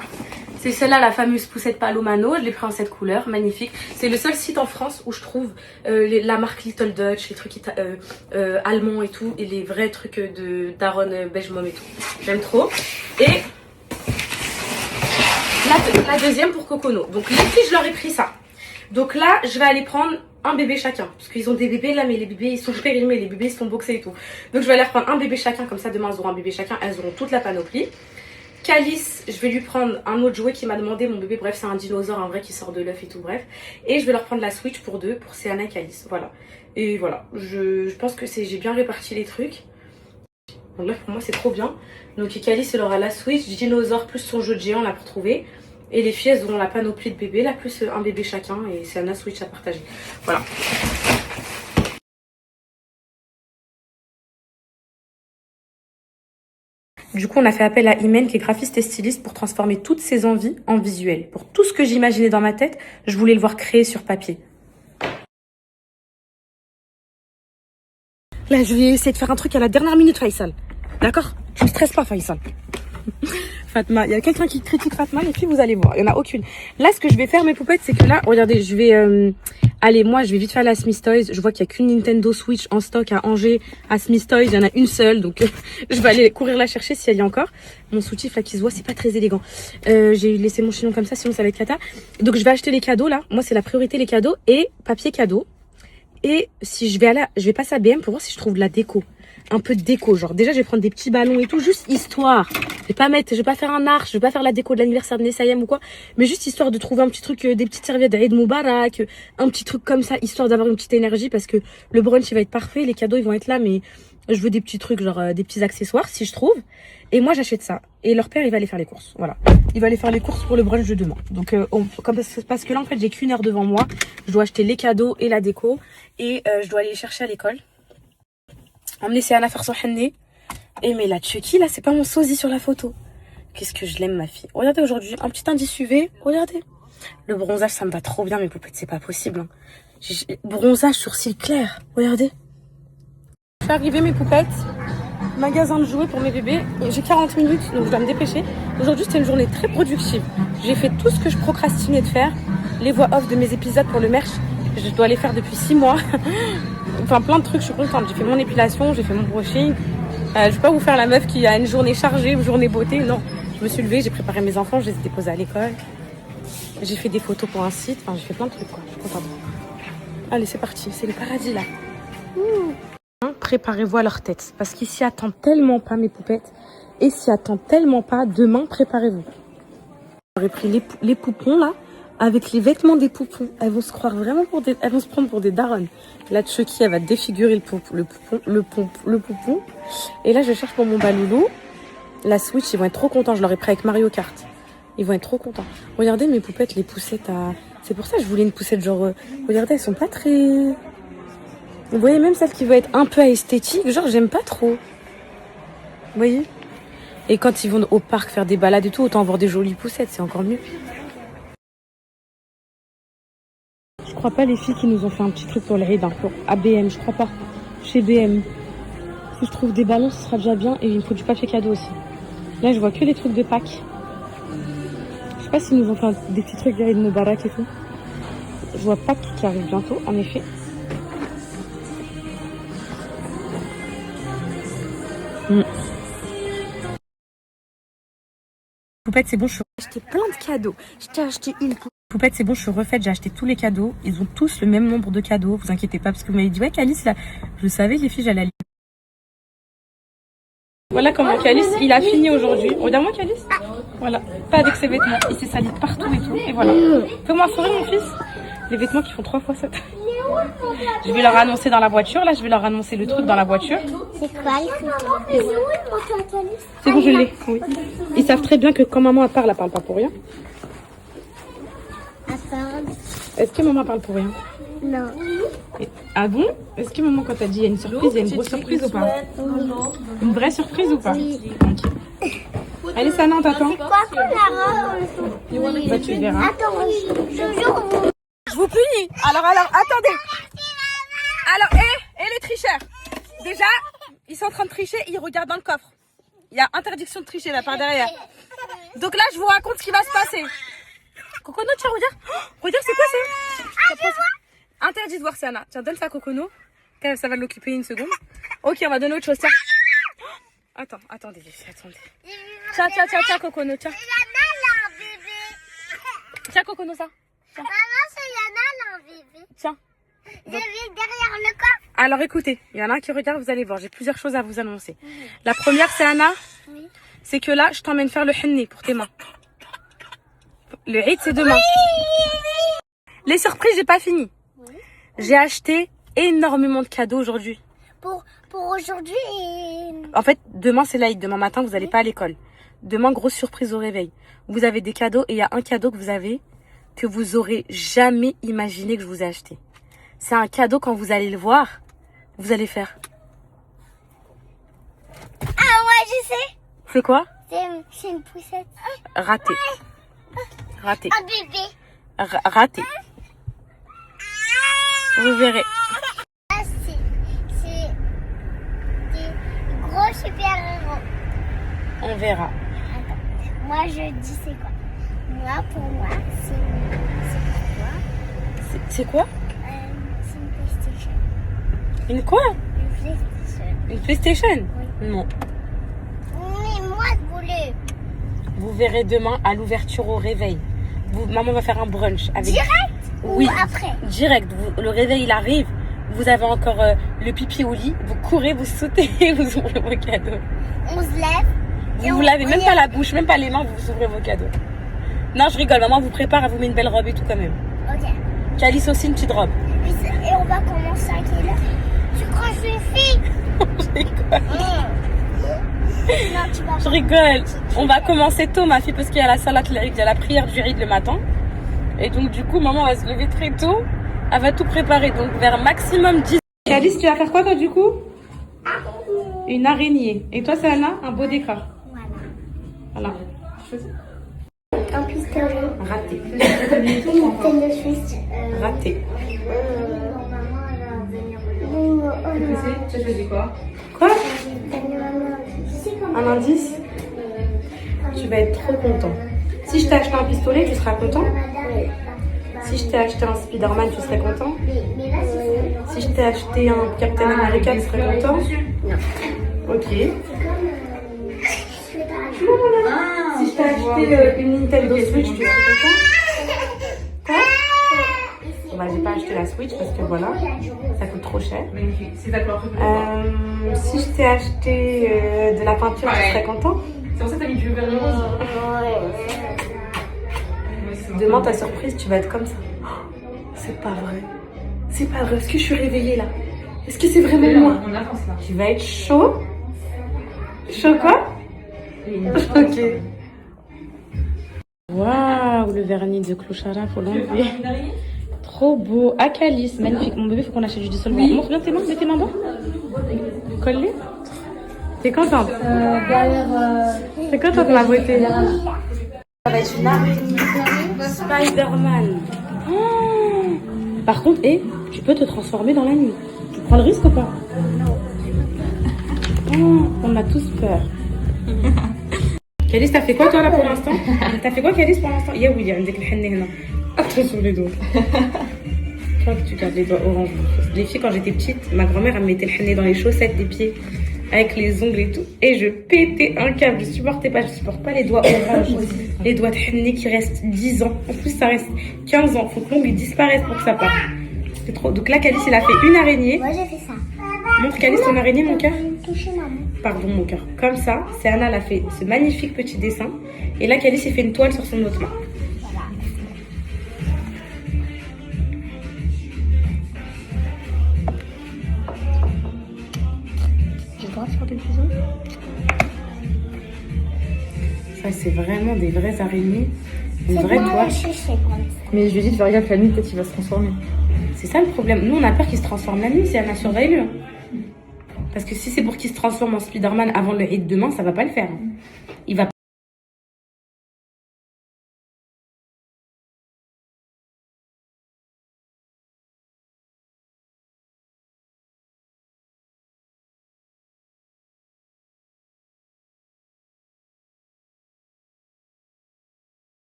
C'est celle-là, la fameuse poussette Palomano. Je l'ai pris en cette couleur, magnifique. C'est le seul site en France où je trouve la marque Little Dutch, les trucs allemands et tout. Et les vrais trucs de Daron Beige Mom et tout. J'aime trop. Et la deuxième pour Cocono. Donc les filles, je leur ai pris ça. Donc là, je vais aller prendre un bébé chacun. Parce qu'ils ont des bébés là, mais les bébés, ils sont périmés. Les bébés, ils sont boxés et tout. Donc je vais aller reprendre un bébé chacun. Comme ça, demain, elles auront un bébé chacun. Elles auront toute la panoplie. Calice, je vais lui prendre un autre jouet qui m'a demandé. Mon bébé, bref, c'est un dinosaure, un vrai qui sort de l'œuf et tout, bref. Et je vais leur prendre la Switch pour 2, pour Céana et Calice. Voilà. Et voilà. Je pense que j'ai bien réparti les trucs. Donc là, pour moi, c'est trop bien. Donc Calice, elle aura la Switch, dinosaure plus son jeu de géant là pour trouver. Et les filles, elles auront la panoplie de bébés, là, plus un bébé chacun. Et c'est un Switch à partager. Voilà. Du coup, on a fait appel à Imen, qui est graphiste et styliste, pour transformer toutes ses envies en visuel. Pour tout ce que j'imaginais dans ma tête, je voulais le voir créer sur papier. Là, je vais essayer de faire un truc à la dernière minute, Faisal. D'accord? Tu ne stresses pas, Faisal. Fatma, il y a quelqu'un qui critique Fatma, les filles, vous allez voir, il n'y en a aucune. Là, ce que je vais faire, mes poupettes, c'est que là, regardez, je vais... allez, moi, je vais vite faire la Smith Toys. Je vois qu'il n'y a qu'une Nintendo Switch en stock à Angers. À Smith Toys, il y en a une seule, donc je vais aller courir la chercher si elle y a encore. Mon soutif, là, qui se voit, c'est pas très élégant. J'ai laissé mon chignon comme ça, sinon ça va être cata. Donc, je vais acheter les cadeaux, là. Moi, c'est la priorité, les cadeaux et papier cadeau. Et si je vais passer à BM pour voir si je trouve de la déco. Un peu de déco, genre déjà je vais prendre des petits ballons et tout, juste histoire. Je vais pas faire un arche, je vais pas faire la déco de l'anniversaire de Nessayem ou quoi, mais juste histoire de trouver un petit truc, des petites serviettes d'Aïd Moubarak, un petit truc comme ça, histoire d'avoir une petite énergie, parce que le brunch il va être parfait, les cadeaux ils vont être là, mais je veux des petits trucs, genre des petits accessoires si je trouve. Et moi j'achète ça. Et leur père il va aller faire les courses, voilà. Il va aller faire les courses pour le brunch de demain. Donc parce que là en fait j'ai qu'une heure devant moi, je dois acheter les cadeaux et la déco, et je dois aller les chercher à l'école. Emmener Céana faire son henné. Et mais la Chucky, là, c'est pas mon sosie sur la photo. Qu'est-ce que je l'aime, ma fille. Regardez aujourd'hui, un petit indice UV. Regardez. Le bronzage, ça me va trop bien, mes poupettes, c'est pas possible. Hein. Bronzage sur cils clairs. Regardez. Je suis arrivée, mes poupettes. Magasin de jouets pour mes bébés. J'ai 40 minutes, donc je dois me dépêcher. Aujourd'hui, c'était une journée très productive. J'ai fait tout ce que je procrastinais de faire. Les voix off de mes épisodes pour le merch, je dois les faire depuis 6 mois. Enfin, plein de trucs, je suis contente. J'ai fait mon épilation, j'ai fait mon brushing. Je vais pas vous faire la meuf qui a une journée chargée, une journée beauté. Non, je me suis levée, j'ai préparé mes enfants, je les ai déposés à l'école. J'ai fait des photos pour un site. Enfin, j'ai fait plein de trucs, quoi. Je suis contente. Allez, c'est parti. C'est le paradis, là. Préparez-vous à leur tête. Parce qu'ils s'y attendent tellement pas, mes poupettes. Et s'y attendent tellement pas. Demain, préparez-vous. J'aurais pris les poupons, là, avec les vêtements des poupons. Elles vont se croire vraiment pour des... Elles vont se prendre pour des daronnes. Là, Chucky, elle va défigurer le poupon. Et là, je cherche pour mon baloulou. La Switch, ils vont être trop contents. Je l'aurais pris avec Mario Kart. Ils vont être trop contents. Regardez mes poupettes, les poussettes à... C'est pour ça que je voulais une poussette genre... Regardez, elles sont pas très... Vous voyez, même celle qui veut être un peu esthétique, genre j'aime pas trop. Vous voyez? Et quand ils vont au parc faire des balades et tout, autant avoir des jolies poussettes, c'est encore mieux. Je crois pas les filles qui nous ont fait un petit truc pour le raid, pour ABM, je crois pas. Chez BM. Si je trouve des ballons, ce sera déjà bien. Et il me faut du papier cadeau aussi. Là, je vois que les trucs de Pâques. Je sais pas s'ils nous ont fait des petits trucs de Moubarak et tout. Je vois Pâques qui arrive bientôt, en effet. Poupette, c'est bon, je suis acheté plein de cadeaux. Je t'ai acheté une poupette, c'est bon, je suis refaite, j'ai acheté tous les cadeaux. Ils ont tous le même nombre de cadeaux, vous inquiétez pas, parce que vous m'avez dit, ouais, Calice, là, je savais, les filles, j'allais aller. Voilà comment Calice, il a fini aujourd'hui. Regarde-moi, Calice. Voilà, pas avec ses vêtements. Il s'est sali partout et tout, et voilà. Fais-moi un sourire, mon fils. Les vêtements qui font 3 fois 7. Je vais leur annoncer dans la voiture, là, je vais leur annoncer le truc dans la voiture. C'est quoi le truc? C'est bon, je l'ai, oui. Ils savent très bien que quand maman elle parle pas pour rien. Est-ce que maman parle pour rien? Non. Ah bon? Est-ce que maman, quand t'as dit il y a une surprise, il y a une grosse surprise ou pas? Une vraie surprise ou pas? Ok. Allez, Sana, on t'attend. Quoi qu'on a rencontré? Bah, tu verras. Attends, je joue. Je vous punis. Alors, attendez. Alors, les tricheurs. Déjà, ils sont en train de tricher, ils regardent dans le coffre. Il y a interdiction de tricher là par derrière. Donc là, je vous raconte ce qui va se passer. Cocono, tiens, regarde. Oh, regarde, c'est quoi ça? Interdit de voir Sana. Tiens, donne ça à Cocono. Ça va l'occuper une seconde. Ok, on va donner autre chose. Tiens. Attendez. Tiens, Cocono, tiens. Tiens, Cocono, ça. Tiens. Maman, c'est Yana, là, bébé. Tiens. Je vais derrière le coffre. Alors écoutez, il y en a un qui regarde, vous allez voir, j'ai plusieurs choses à vous annoncer. La première, c'est Anna. Oui. C'est que là, je t'emmène faire le henné pour tes mains. Le Eid, c'est demain. Oui. Les surprises, j'ai pas fini. Oui. J'ai acheté énormément de cadeaux aujourd'hui. Pour aujourd'hui En fait, demain, c'est l'Aïd. Demain matin, vous n'allez pas à l'école. Demain, grosse surprise au réveil. Vous avez des cadeaux et il y a un cadeau que vous avez que vous aurez jamais imaginé que je vous ai acheté. C'est un cadeau, quand vous allez le voir, vous allez faire. Ah ouais, je sais. C'est quoi? C'est une poussette. Raté. Raté. Un bébé. Raté. Vous verrez. Ah, c'est des gros super-héros. On verra. Attends, moi je dis c'est quoi? Moi, pour moi, c'est quoi? C'est quoi? C'est une PlayStation. Une quoi? Une PlayStation. Une PlayStation? Oui. Non. Mais moi, je voulais. Vous verrez demain à l'ouverture au réveil. Maman va faire un brunch. Avec... Direct? Oui. Ou après? Direct. Le réveil, il arrive. Vous avez encore le pipi au lit. Vous courez, vous sautez, vous ouvrez vos cadeaux. On se lève. Vous vous lavez même pas la bouche, même pas les mains, vous ouvrez vos cadeaux. Non, je rigole. Maman vous prépare, elle vous met une belle robe et tout quand même. Ok. Calice aussi, une petite robe. Et on va commencer à quelle heure? Tu crois que je suis une fille? Je rigole. Non, tu vas. Je rigole. On va commencer tôt, ma fille, parce qu'il y a la salat, il y a la prière du Eid le matin. Et donc, du coup, maman va se lever très tôt. Elle va tout préparer. Donc, vers maximum 10. Calice, tu vas faire quoi, toi, du coup? Une araignée. Et toi, Sana, un beau décor. Voilà. Un pistolet. Raté. Nintendo Switch. Raté. Maman, elle va venir. Tu as choisi quoi? Quoi? Un indice? Tu vas être trop content. Si je t'ai acheté un pistolet, tu seras content? Si je t'ai acheté un Spider-Man, tu serais content? Si je t'ai acheté un Captain America, tu serais content? Ok. Si je t'ai acheté une Nintendo Switch, tu serais content? Quoi? bah, j'ai pas acheté la Switch parce que voilà, ça coûte trop cher. C'est d'accord. Si je t'ai acheté de la peinture, tu serais content? C'est pour ça que t'as mis du verre rose. Demain, ta surprise, tu vas être comme ça. Oh, c'est pas vrai. C'est pas vrai. Est-ce que je suis réveillée là? Est-ce que c'est vraiment moi? On avance là. Tu vas être chaud? Chaud quoi? Ok. Waouh, le vernis de Clochara, faut l'enlever. Trop beau. Acalis, magnifique. Mon bébé, faut qu'on achète du dissolvant. Montre bien tes mains, mets tes mains bas. Colle-les. T'es contente? T'es contente de ma beauté? Ça va être une araignée Spider-Man. Oh. Par contre, tu peux te transformer dans la nuit. Tu prends le risque ou pas? Oh, on a tous peur. Calice, t'as fait quoi toi là pour l'instant? T'as fait quoi Calice pour l'instant? Ya oui, عندك الحنة هنا. Attends sur les doigts. Je crois que tu gardes les doigts orange. Les filles, quand j'étais petite, ma grand-mère elle me mettait le henné dans les chaussettes des pieds, avec les ongles et tout, et je pétais un câble. Je supporte pas les doigts orange, les doigts de henné qui restent 10 ans. En plus, ça reste 15 ans. Faut que l'ongle disparaisse pour que ça parte. C'est trop. Donc là, Calice, il a fait une araignée. Moi, j'ai fait ça. Montre Calice ton araignée, mon cœur. Toucher maman. Pardon, mon cœur. Comme ça, c'est Anna, elle a fait ce magnifique petit dessin. Et là, Calice, il fait une toile sur son autre main. Ça, c'est vraiment des vraies araignées. Une vraie toile. Mais je lui ai dit de faire gaffe la nuit, peut-être qu'il va se transformer. C'est ça le problème. Nous, on a peur qu'il se transforme la nuit si Anna surveille le. Parce que si c'est pour qu'il se transforme en Spider-Man avant le hit demain, ça va pas le faire. Il va.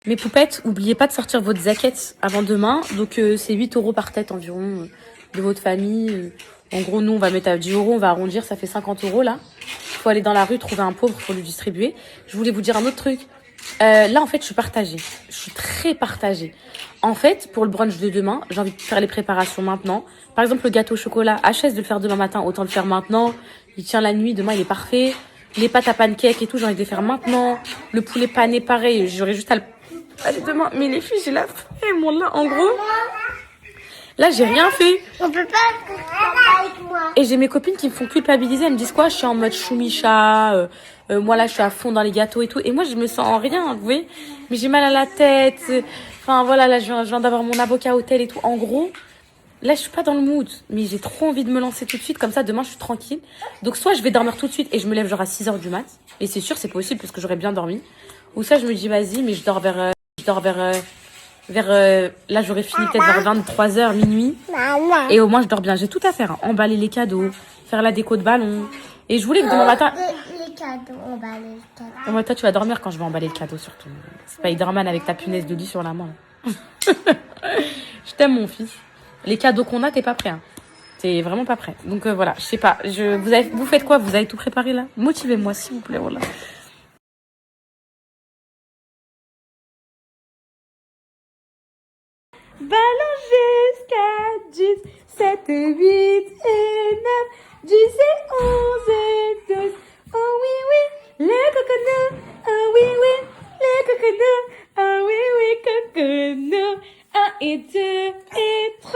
Mes poupettes, oubliez pas de sortir votre zaquette avant demain. Donc c'est 8 € par tête environ de votre famille. En gros, nous, on va mettre à 10 €, on va arrondir, ça fait 50 € là. Il faut aller dans la rue, trouver un pauvre pour lui distribuer. Je voulais vous dire un autre truc. Là, en fait, je suis partagée. Je suis très partagée. En fait, pour le brunch de demain, j'ai envie de faire les préparations maintenant. Par exemple, le gâteau au chocolat, HS de le faire demain matin, autant le faire maintenant. Il tient la nuit, demain, il est parfait. Les pâtes à pancake et tout, j'ai envie de les faire maintenant. Le poulet pané, pareil, j'aurais juste à le... Allez, demain, mais les filles, j'ai la flemme, moi, là, en gros. Là, j'ai rien fait. On peut pas être avec moi. Et j'ai mes copines qui me font culpabiliser. Elles me disent quoi? Je suis en mode choumicha. Moi, là, je suis à fond dans les gâteaux et tout. Et moi, je me sens en rien, vous voyez. Mais j'ai mal à la tête. Enfin, voilà, là, je viens d'avoir mon avocat hôtel et tout. En gros, là, je suis pas dans le mood. Mais j'ai trop envie de me lancer tout de suite. Comme ça, demain, je suis tranquille. Donc, soit je vais dormir tout de suite et je me lève genre à 6 h du mat. Et c'est sûr, c'est possible parce que j'aurais bien dormi. Ou ça, je me dis, vas-y, mais je dors vers là, j'aurais fini peut-être vers 23 h, minuit. Et au moins, je dors bien. J'ai tout à faire. Hein. Emballer les cadeaux, faire la déco de ballon. Et je voulais que demain matin... Les cadeaux, emballer les cadeaux. Oh, moi, toi, tu vas dormir quand je vais emballer le cadeau, surtout. Spider-Man avec ta punaise de lit sur la main. Je t'aime, mon fils. Les cadeaux qu'on a, t'es pas prêt. Hein. T'es vraiment pas prêt. Donc, voilà, je sais pas. Vous faites quoi? Vous avez tout préparé, là? Motivez-moi, s'il vous plaît, voilà. Ballon jusqu'à 10, 7, 8 et 9, 10 et 11 et 12. Oh oui, oui, les coconuts. Oh oui, oui, les coconuts. Oh oui, oui, coconuts. 1 et 2 et 3.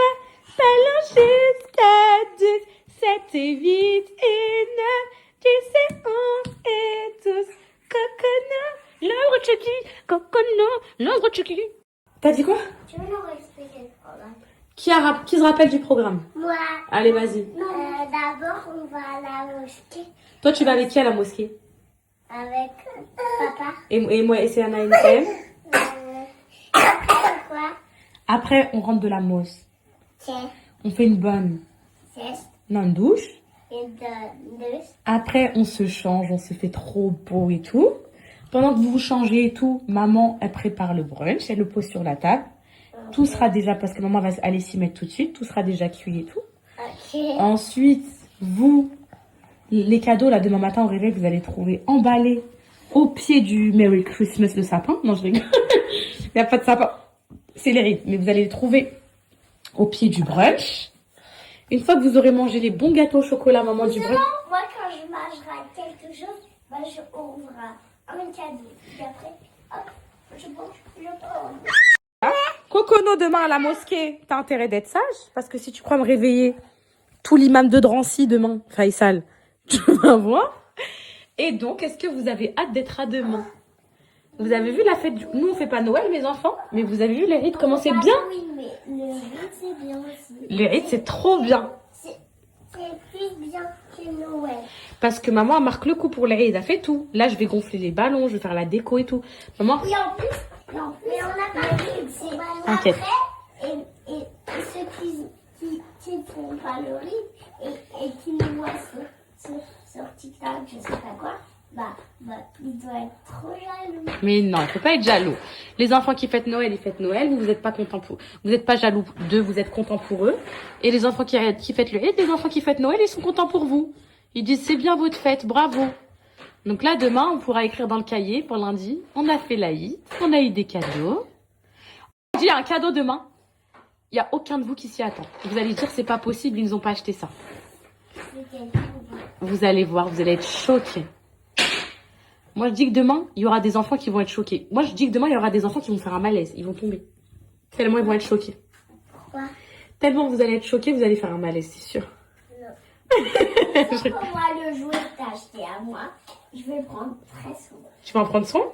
Ballon jusqu'à 10, 7 et 8 et 9, 10 et 11 et 12. Coconuts. L'arbre Chucky. Coconuts. L'arbre Chucky. T'as dit quoi? Tu veux nous expliquer le programme? Qui se rappelle du programme? Moi. Allez, vas-y. D'abord, on va à la mosquée Toi, tu vas avec qui à la mosquée? avec papa. Et moi, et c'est Anna et Nickel. Quoi? Après, on rentre de la mosquée. Tiens, On fait une bonne... sieste Non, une douche. et deux. Après, on se change, on se fait trop beau et tout. Pendant que vous vous changez et tout, maman, elle prépare le brunch, elle le pose sur la table. Tout sera déjà, parce que maman va aller s'y mettre tout de suite, tout sera déjà cuit et tout. Ok. Ensuite, vous, les cadeaux, là, demain matin au réveil, vous allez trouver emballés au pied du Merry Christmas, le sapin. Non, je rigole. Il n'y a pas de sapin. C'est les rides. Mais vous allez les trouver au pied du brunch. Une fois que vous aurez mangé les bons gâteaux au chocolat, maman du brunch. Moi, quand je mangerai quelque chose, bah, je ouvrirai un cadeau. Et après, hop, je mange, je prends. Cocono, demain à la mosquée, t'as intérêt d'être sage. Parce que si tu crois me réveiller, tout l'imam de Drancy demain, Faisal, tu vas voir. Et donc, est-ce que vous avez hâte d'être à demain? Vous avez vu la fête du... Nous, on fait pas Noël, mes enfants. Mais vous avez vu les rides, comment c'est bien? Oui, mais le riz, c'est bien aussi. Les rides, c'est trop bien. C'est plus bien que Noël. Parce que maman, elle marque le coup pour les rides. Elle fait tout. Là, je vais gonfler les ballons, je vais faire la déco et tout. Maman... Et en plus, mais on n'a pas le riz, c'est T'inquiète. après. Et ceux qui font pas le riz et qui nous voient sur TikTok, je sais pas quoi, bah, ils doivent être trop jaloux. Mais non, il faut pas être jaloux. Les enfants qui fêtent Noël, ils fêtent Noël. Vous n'êtes pas content pour... Vous n'êtes pas jaloux d'eux, vous êtes content pour eux. Et les enfants qui fêtent le Eid, les enfants qui fêtent Noël, ils sont contents pour vous. Ils disent, c'est bien votre fête, bravo. Donc là, demain, on pourra écrire dans le cahier pour lundi. On a fait l'Aïd, on a eu des cadeaux. Il y a un cadeau demain. Il n'y a aucun de vous qui s'y attend. Vous allez dire, c'est pas possible, ils nous ont pas acheté ça. Vous allez voir, vous allez être choqués. Moi, je dis que demain, il y aura des enfants qui vont être choqués. Moi, je dis que demain, il y aura des enfants qui vont faire un malaise. Ils vont tomber. Tellement ils vont être choqués. Pourquoi? Tellement vous allez être choqués, vous allez faire un malaise, c'est sûr. Pour moi, le jouet que t'as acheté à moi, je vais le prendre très souvent. Tu vas en prendre soin?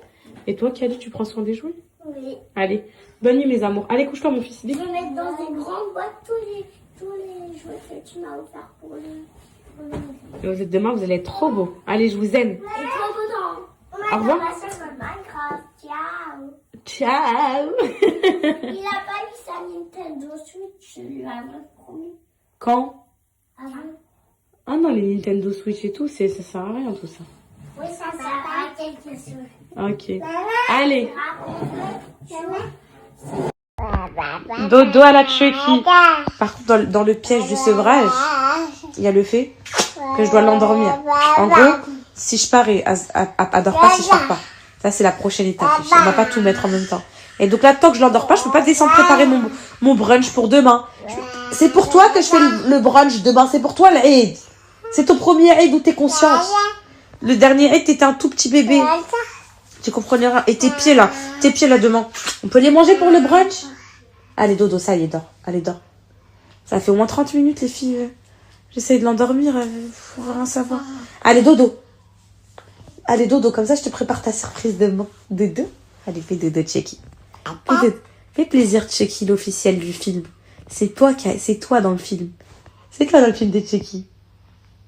Et toi, Kali, tu prends soin des jouets? Oui. Allez, bonne nuit, mes amours. Allez, couche-toi, mon fils. Je vais mettre dans des grandes boîtes tous les jouets que tu m'as offerts pour le... Et demain, vous allez être trop beaux. Allez, je vous aime. Et trop content. Au revoir. Ma soeur de Minecraft. Ciao. Ciao. Il a pas eu sa Nintendo Switch, je lui avais promis. Quand? Avant. Ah non, les Nintendo Switch et tout, ça sert à rien, tout ça. Oui, ça sert à quelque chose. Ok. Allez. Dodo à la Chucky. Par contre, dans le piège du sevrage, il y a le fait que je dois l'endormir. En gros, si je pars et elle dort pas, si je pars pas. Ça, c'est la prochaine étape. On va pas tout mettre en même temps. Et donc là, tant que je l'endors pas, je peux pas descendre préparer mon brunch pour demain. C'est pour toi que je fais le brunch demain. C'est pour toi l'Eid. C'est ton premier Eid où t'es consciente. Le dernier Eid, t'étais un tout petit bébé. Tu comprenais rien. Et tes pieds là demain. On peut les manger pour le brunch? Allez, Dodo, ça y est, dors. Allez, dors. Ça fait au moins 30 minutes, les filles. J'essaye de l'endormir. Faut rien savoir. Allez, Dodo. Allez, Dodo, comme ça, je te prépare ta surprise demain. Dodo. Allez, fais Dodo, Chucky. Fais plaisir, Chucky, l'officiel du film. C'est toi dans le film. C'est toi dans le film de Chucky.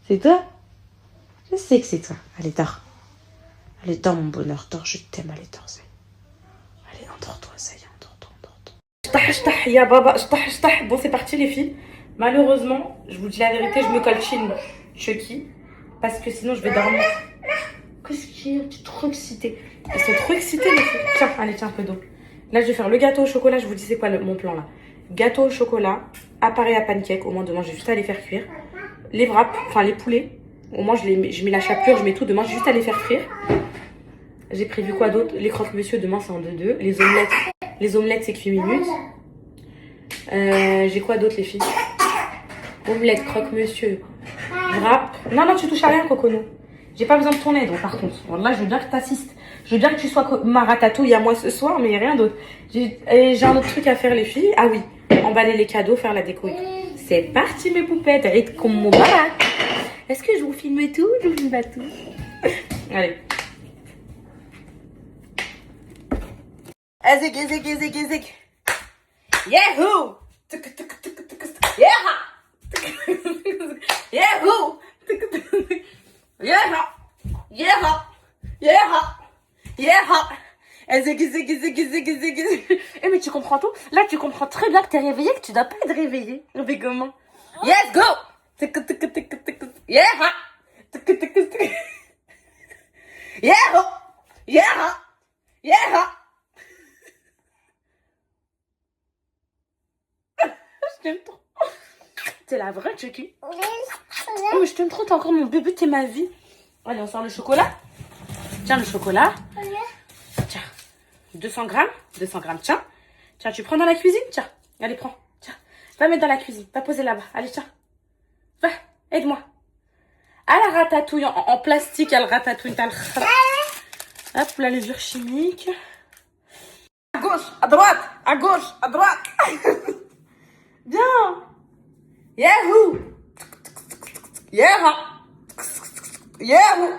C'est toi? Je sais que c'est toi. Allez, dors. Allez, dors, mon bonheur. Dors, je t'aime. Allez, dors, ça y est. Allez, endors-toi, ça y est. Ya baba, bon, c'est parti, les filles. Malheureusement, je vous dis la vérité, je me colchine Chucky. Parce que sinon, je vais dormir. Qu'est-ce qu'il y a? Tu es trop excitée. Ils sont trop excités, les filles. Tiens, allez, tiens un peu d'eau. Là, je vais faire le gâteau au chocolat. Je vous dis c'est quoi mon plan là. Gâteau au chocolat, appareil à pancake. Au moins, demain, j'ai juste à les faire cuire. Les wraps, enfin les poulets. Au moins, je mets la chapelure, je mets tout. Demain, j'ai juste à les faire frire. J'ai prévu quoi d'autre? Les croque-monsieur, demain, c'est en 2-2. Les omelettes, c'est cuit minutes. J'ai quoi d'autre, les filles? Omelette, croque-monsieur, wrap. Non, tu touches à rien, Cocono. J'ai pas besoin de ton aide, par contre. Bon, là, je veux bien que tu assistes. Je veux bien que tu sois ma ratatouille à moi ce soir, mais rien d'autre. J'ai un autre truc à faire, les filles. Ah oui, emballer les cadeaux, faire la déco. C'est parti, mes poupettes. Eid comme mon barak. Est-ce que je vous filme tout? Je vous filme pas tout. Allez. Ezik. Yahoo! Yahoo! Eh mais tu comprends tout? Là tu comprends très bien que t'es réveillé, que tu dois pas être réveillé. On fait comment? Yes, go! Je t'aime trop. T'es la vraie, Chucky. Oh, je t'aime trop, t'es encore mon bébé, t'es ma vie. Allez, on sort le chocolat. Tiens, le chocolat. Tiens, 200 grammes. 200 grammes, tiens. Tiens, tu prends dans la cuisine. Tiens, allez, prends. Tiens, va mettre dans la cuisine. Va poser là-bas. Allez, tiens. Va, aide-moi. À la ratatouille, en plastique, à la ratatouille. Hop, la levure chimique. À gauche, à droite, à gauche, à droite. Bien. Yahoo. Yahoo. Yahoo.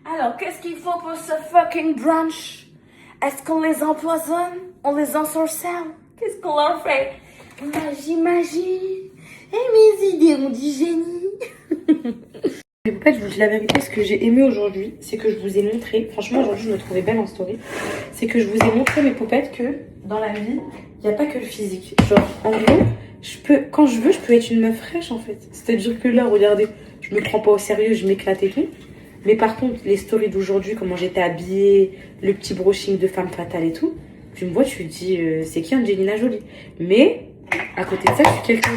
Alors, qu'est-ce qu'il faut pour ce fucking brunch? Est-ce qu'on les empoisonne? On les ensorcelle? Qu'est-ce qu'on leur fait? Magie, magie. Et mes idées ont dit génie. En fait, je vous dis la vérité, ce que j'ai aimé aujourd'hui, c'est que je vous ai montré, franchement aujourd'hui je me trouvais belle en story, c'est que je vous ai montré mes poupettes que dans la vie, il n'y a pas que le physique. Genre, en gros, quand je veux, je peux être une meuf fraîche en fait. C'est-à-dire que là, regardez, je me prends pas au sérieux, je m'éclate et tout. Mais par contre, les stories d'aujourd'hui, comment j'étais habillée, le petit brushing de femme fatale et tout, tu me vois, tu te dis, c'est qui Angelina Jolie? Mais, à côté de ça, je suis quelqu'un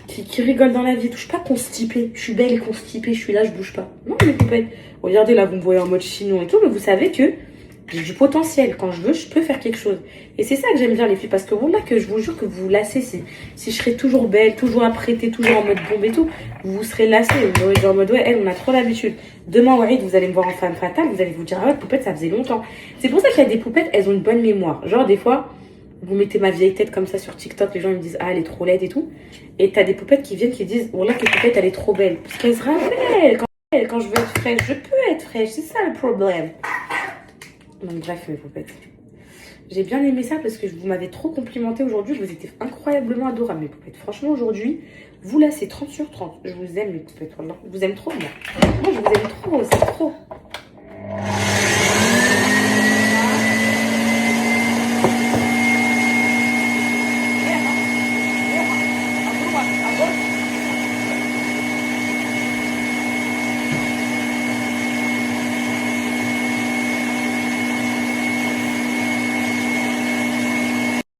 qui rigole dans la vie. Je suis pas constipée. Je suis belle et constipée. Je suis là, je bouge pas. Non, mes poupettes. Regardez, là, vous me voyez en mode chignon et tout. Mais vous savez que j'ai du potentiel. Quand je veux, je peux faire quelque chose. Et c'est ça que j'aime bien, les filles. Parce que voilà, que je vous jure que vous vous lassez. Si je serais toujours belle, toujours apprêtée, toujours en mode bombe et tout, vous serez lassés. Vous aurez genre en mode, ouais, elle, on a trop l'habitude. Demain, Warid, vous allez me voir en femme fatale. Vous allez vous dire, ah ouais, poupette, ça faisait longtemps. C'est pour ça qu'il y a des poupettes, elles ont une bonne mémoire. Genre, des fois, vous mettez ma vieille tête comme ça sur TikTok, les gens ils me disent ah elle est trop laide et tout. Et t'as des poupettes qui viennent qui disent oh là que poupette elle est trop belle. Parce qu'elles se rappellent quand je veux être fraîche, je peux être fraîche, c'est ça le problème. Donc bref mes poupettes. J'ai bien aimé ça parce que vous m'avez trop complimenté aujourd'hui, vous étiez incroyablement adorables mes poupettes. Franchement aujourd'hui, vous là c'est 30 sur 30. Je vous aime mes poupettes, voilà. Je vous aime trop moi. Moi je vous aime trop, c'est trop.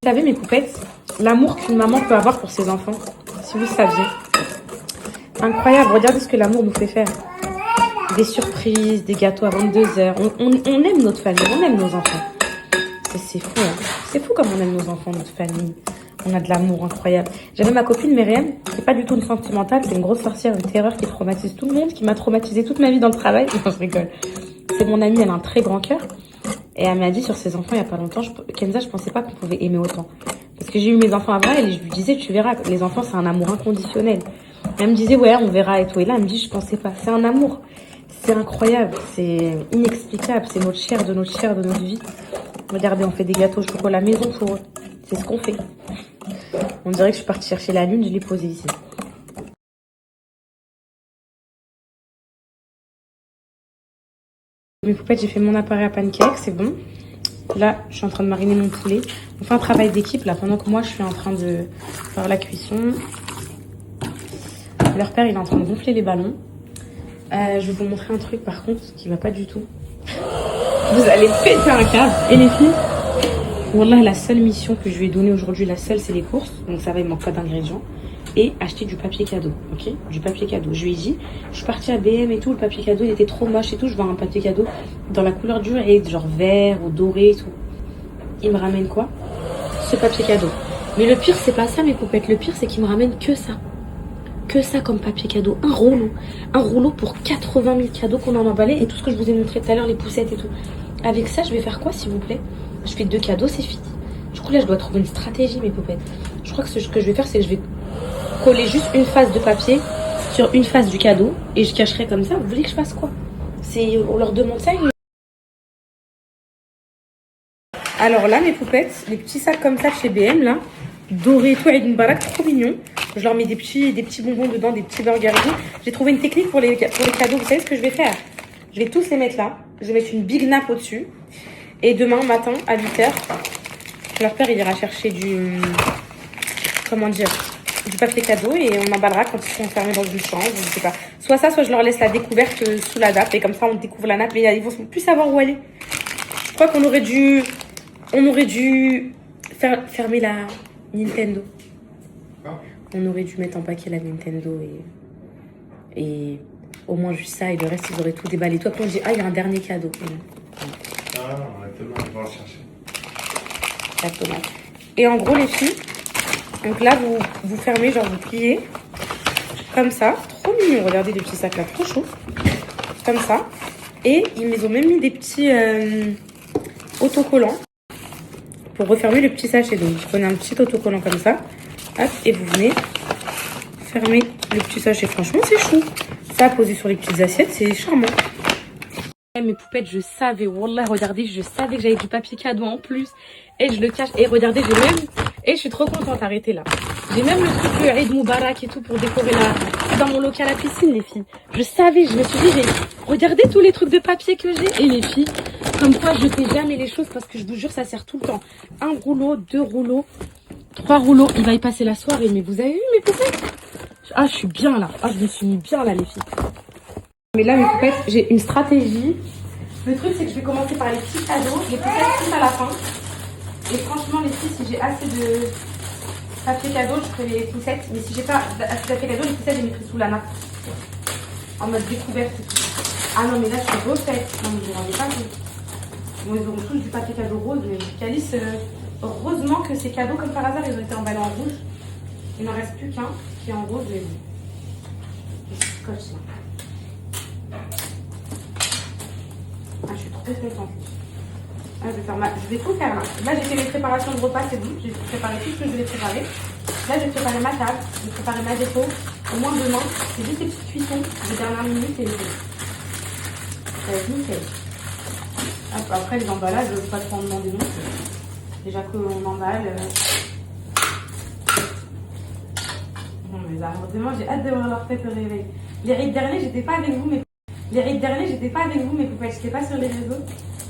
Vous savez mes poupettes, l'amour qu'une maman peut avoir pour ses enfants, si vous saviez. Incroyable, regardez ce que l'amour nous fait faire. Des surprises, des gâteaux à 22h. On aime notre famille, on aime nos enfants. C'est fou, hein. C'est fou comme on aime nos enfants, notre famille. On a de l'amour incroyable. J'avais ma copine Myriam, qui n'est pas du tout une sentimentale, c'est une grosse sorcière, une terreur qui traumatise tout le monde, qui m'a traumatisé toute ma vie dans le travail. Non, je rigole. C'est mon amie, elle a un très grand cœur. Et elle m'a dit sur ses enfants il n'y a pas longtemps, Kenza, je pensais pas qu'on pouvait aimer autant. Parce que j'ai eu mes enfants avant elle et je lui disais, tu verras, les enfants c'est un amour inconditionnel. Elle me disait, ouais, on verra et tout. Et là, elle me dit, je pensais pas. C'est un amour. C'est incroyable, c'est inexplicable. C'est notre chair de notre vie. Regardez, on fait des gâteaux au chocolat maison pour eux. C'est ce qu'on fait. On dirait que je suis partie chercher la lune, je l'ai posée ici. Mes poupettes, j'ai fait mon appareil à pancake, c'est bon. Là, je suis en train de mariner mon poulet. On fait un travail d'équipe là, pendant que moi, je suis en train de faire la cuisson. Leur père, il est en train de gonfler les ballons. Je vais vous montrer un truc par contre qui va pas du tout. Vous allez péter un câble. Et les filles, wallah, la seule mission que je lui ai donnée aujourd'hui, la seule, c'est les courses. Donc ça va, il manque pas d'ingrédients. Et acheter du papier cadeau, ok? Du papier cadeau. Je lui ai dit, je suis partie à BM et tout, le papier cadeau, il était trop moche et tout. Je veux un papier cadeau dans la couleur du et genre vert ou doré et tout. Il me ramène quoi? Ce papier cadeau. Mais le pire, c'est pas ça, mes poupettes. Le pire, c'est qu'il me ramène que ça. Que ça comme papier cadeau. Un rouleau. Un rouleau pour 80 000 cadeaux qu'on a emballé. Et tout ce que je vous ai montré tout à l'heure, les poussettes et tout. Avec ça, je vais faire quoi, s'il vous plaît? Je fais 2 cadeaux, c'est fini. Du coup, là, je dois trouver une stratégie, mes poupettes. Je crois que ce que je vais faire, c'est que je vais coller juste une face de papier sur une face du cadeau et je cacherai comme ça. Vous voulez que je fasse quoi? On leur demande ça. Alors là, mes poupettes, les petits sacs comme ça de chez BM, là, dorés et tout, avec une baraque trop mignon. Je leur mets des petits bonbons dedans, des petits burgers et tout. J'ai trouvé une technique pour les cadeaux. Vous savez ce que je vais faire? Je vais tous les mettre là. Je vais mettre une big nappe au-dessus. Et demain matin, à 8h, leur père, il ira chercher du... Comment dire? Du papier cadeau et on emballera quand ils seront enfermés dans une chambre, je sais pas. Soit ça, soit je leur laisse la découverte sous la nappe et comme ça on découvre la nappe et ils vont plus savoir où aller. Je crois qu'on aurait dû fermer la Nintendo. On aurait dû mettre en paquet la Nintendo et Au moins juste ça et le reste, ils auraient tout déballé. Toi, quand on dit, ah, il y a un dernier cadeau. Ah, on a tellement on va le chercher. La tomate. Et en gros, les filles, donc là, vous fermez, genre vous pliez. Comme ça. Trop mignon. Regardez les petits sacs là, trop chaud. Comme ça. Et ils ont même mis des petits autocollants pour refermer le petit sachet. Donc, vous prenez un petit autocollant comme ça. Hop, et vous venez fermer le petit sachet. Franchement, c'est chou. Ça, posé sur les petites assiettes, c'est charmant. Mes poupettes, je savais, wallah, regardez, je savais que j'avais du papier cadeau en plus. Et je le cache. Et regardez, j'ai même... Et je suis trop contente, arrêtez là. J'ai même le truc Eid Moubarak et tout pour décorer dans mon local à piscine, les filles. Je savais, je me suis dit, regardez tous les trucs de papier que j'ai. Et les filles, comme quoi, je fais jamais les choses parce que je vous jure, ça sert tout le temps. 1 rouleau, 2 rouleaux, 3 rouleaux. Il va y passer la soirée. Mais vous avez vu mes poupettes? Ah, je suis bien là. Ah, je me suis mis bien là, les filles. Mais là, mes poupettes, j'ai une stratégie. Le truc, c'est que je vais commencer par les petits cadeaux. Les poupettes tout à la fin. Et franchement, les filles, si j'ai assez de papier cadeau, je ferai les poussettes. Mais si j'ai pas assez de papier cadeau, les poussettes, je les mettrai sous la nappe. En mode découverte. Ah non, mais là, je suis refaite. Non, mais je ne rendais pas compte. Bon, ils auront tous du papier cadeau rose. Mais Calice, heureusement que ces cadeaux, comme par hasard, ils ont été emballés en rouge. Il n'en reste plus qu'un qui est en rose. Et scotch là. Ah, je suis trop contente. Ah, je vais tout faire là. Là, j'ai fait mes préparations de repas, c'est bon. J'ai préparé tout ce que je devais préparer. Là, j'ai préparé ma table, j'ai préparé ma déco. Au moins demain, c'est juste des petites cuissons de dernière minute et ça va être nickel. Après, les emballages, je ne vais pas trop en demander non. Déjà qu'on emballe. Bon, mais là, demain, j'ai hâte de voir leur tête au réveil. Les rides derniers, j'étais pas avec vous, mais poupettes, j'étais pas sur les réseaux.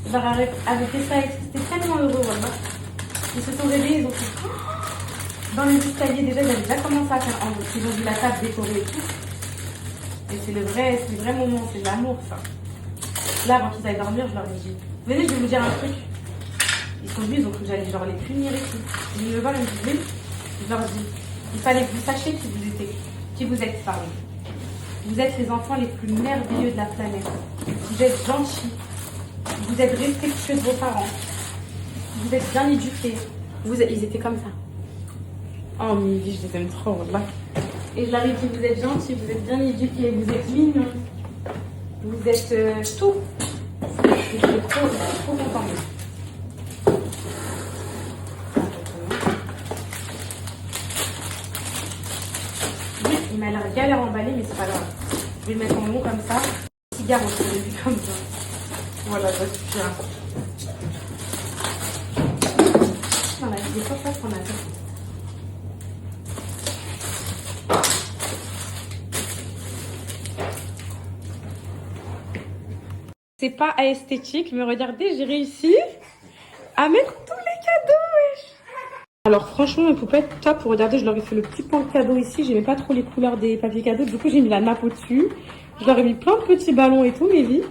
Je leur avais fait ça, c'était tellement heureux, voilà. Ils se sont réveillés, ils ont fait dans les escaliers déjà, ils avaient déjà commencé à faire en gros. Ils ont vu la table décorée et tout. Et c'est le vrai moment, c'est de l'amour ça. Là, avant qu'ils aillent dormir, je leur ai dit, venez, je vais vous dire un truc. Ils sont venus, ils ont cru que j'allais genre les punir et tout. Ils me voient, ils me disent, oui. Je leur dis, il fallait que vous sachiez qui vous êtes, pardon. Vous êtes les enfants les plus merveilleux de la planète. Vous êtes gentils. Vous êtes respectueux de vos parents. Vous êtes bien éduqués. Ils étaient comme ça. Oh, Mimi, je les aime trop, là. Et je leur ai dit, vous êtes gentils, vous êtes bien éduqués, vous êtes mignons. Vous êtes tout. Je suis trop contente. Oui, il m'a l'air galère emballé, mais c'est pas grave. Je vais le mettre en long comme ça. Cigare aussi, je l'ai vu comme ça. Voilà, ça suffira. On a des fois qu'on a fait. C'est pas esthétique, mais regardez, j'ai réussi à mettre tous les cadeaux, wesh. Alors franchement, mes poupettes, top. Regardez, je leur ai fait le petit pan de cadeaux ici. J'aimais pas trop les couleurs des papiers cadeaux. Du coup, j'ai mis la nappe au-dessus. Je leur ai mis plein de petits ballons et tout, mes vies.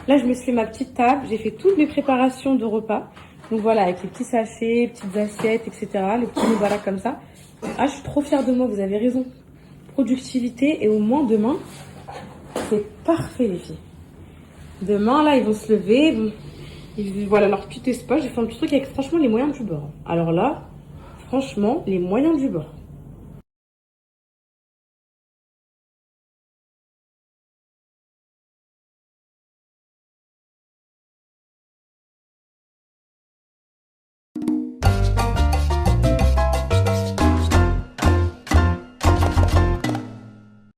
Là, je me suis fait ma petite table. J'ai fait toutes mes préparations de repas. Donc voilà, avec les petits sachets, petites assiettes, etc. Les petits moubarak comme ça. Ah, je suis trop fière de moi, vous avez raison. Productivité et au moins demain, c'est parfait les filles. Demain, là, ils vont se lever. Voilà leur petit espace. J'ai fait un petit truc avec franchement les moyens du bord. Alors là, franchement, les moyens du bord.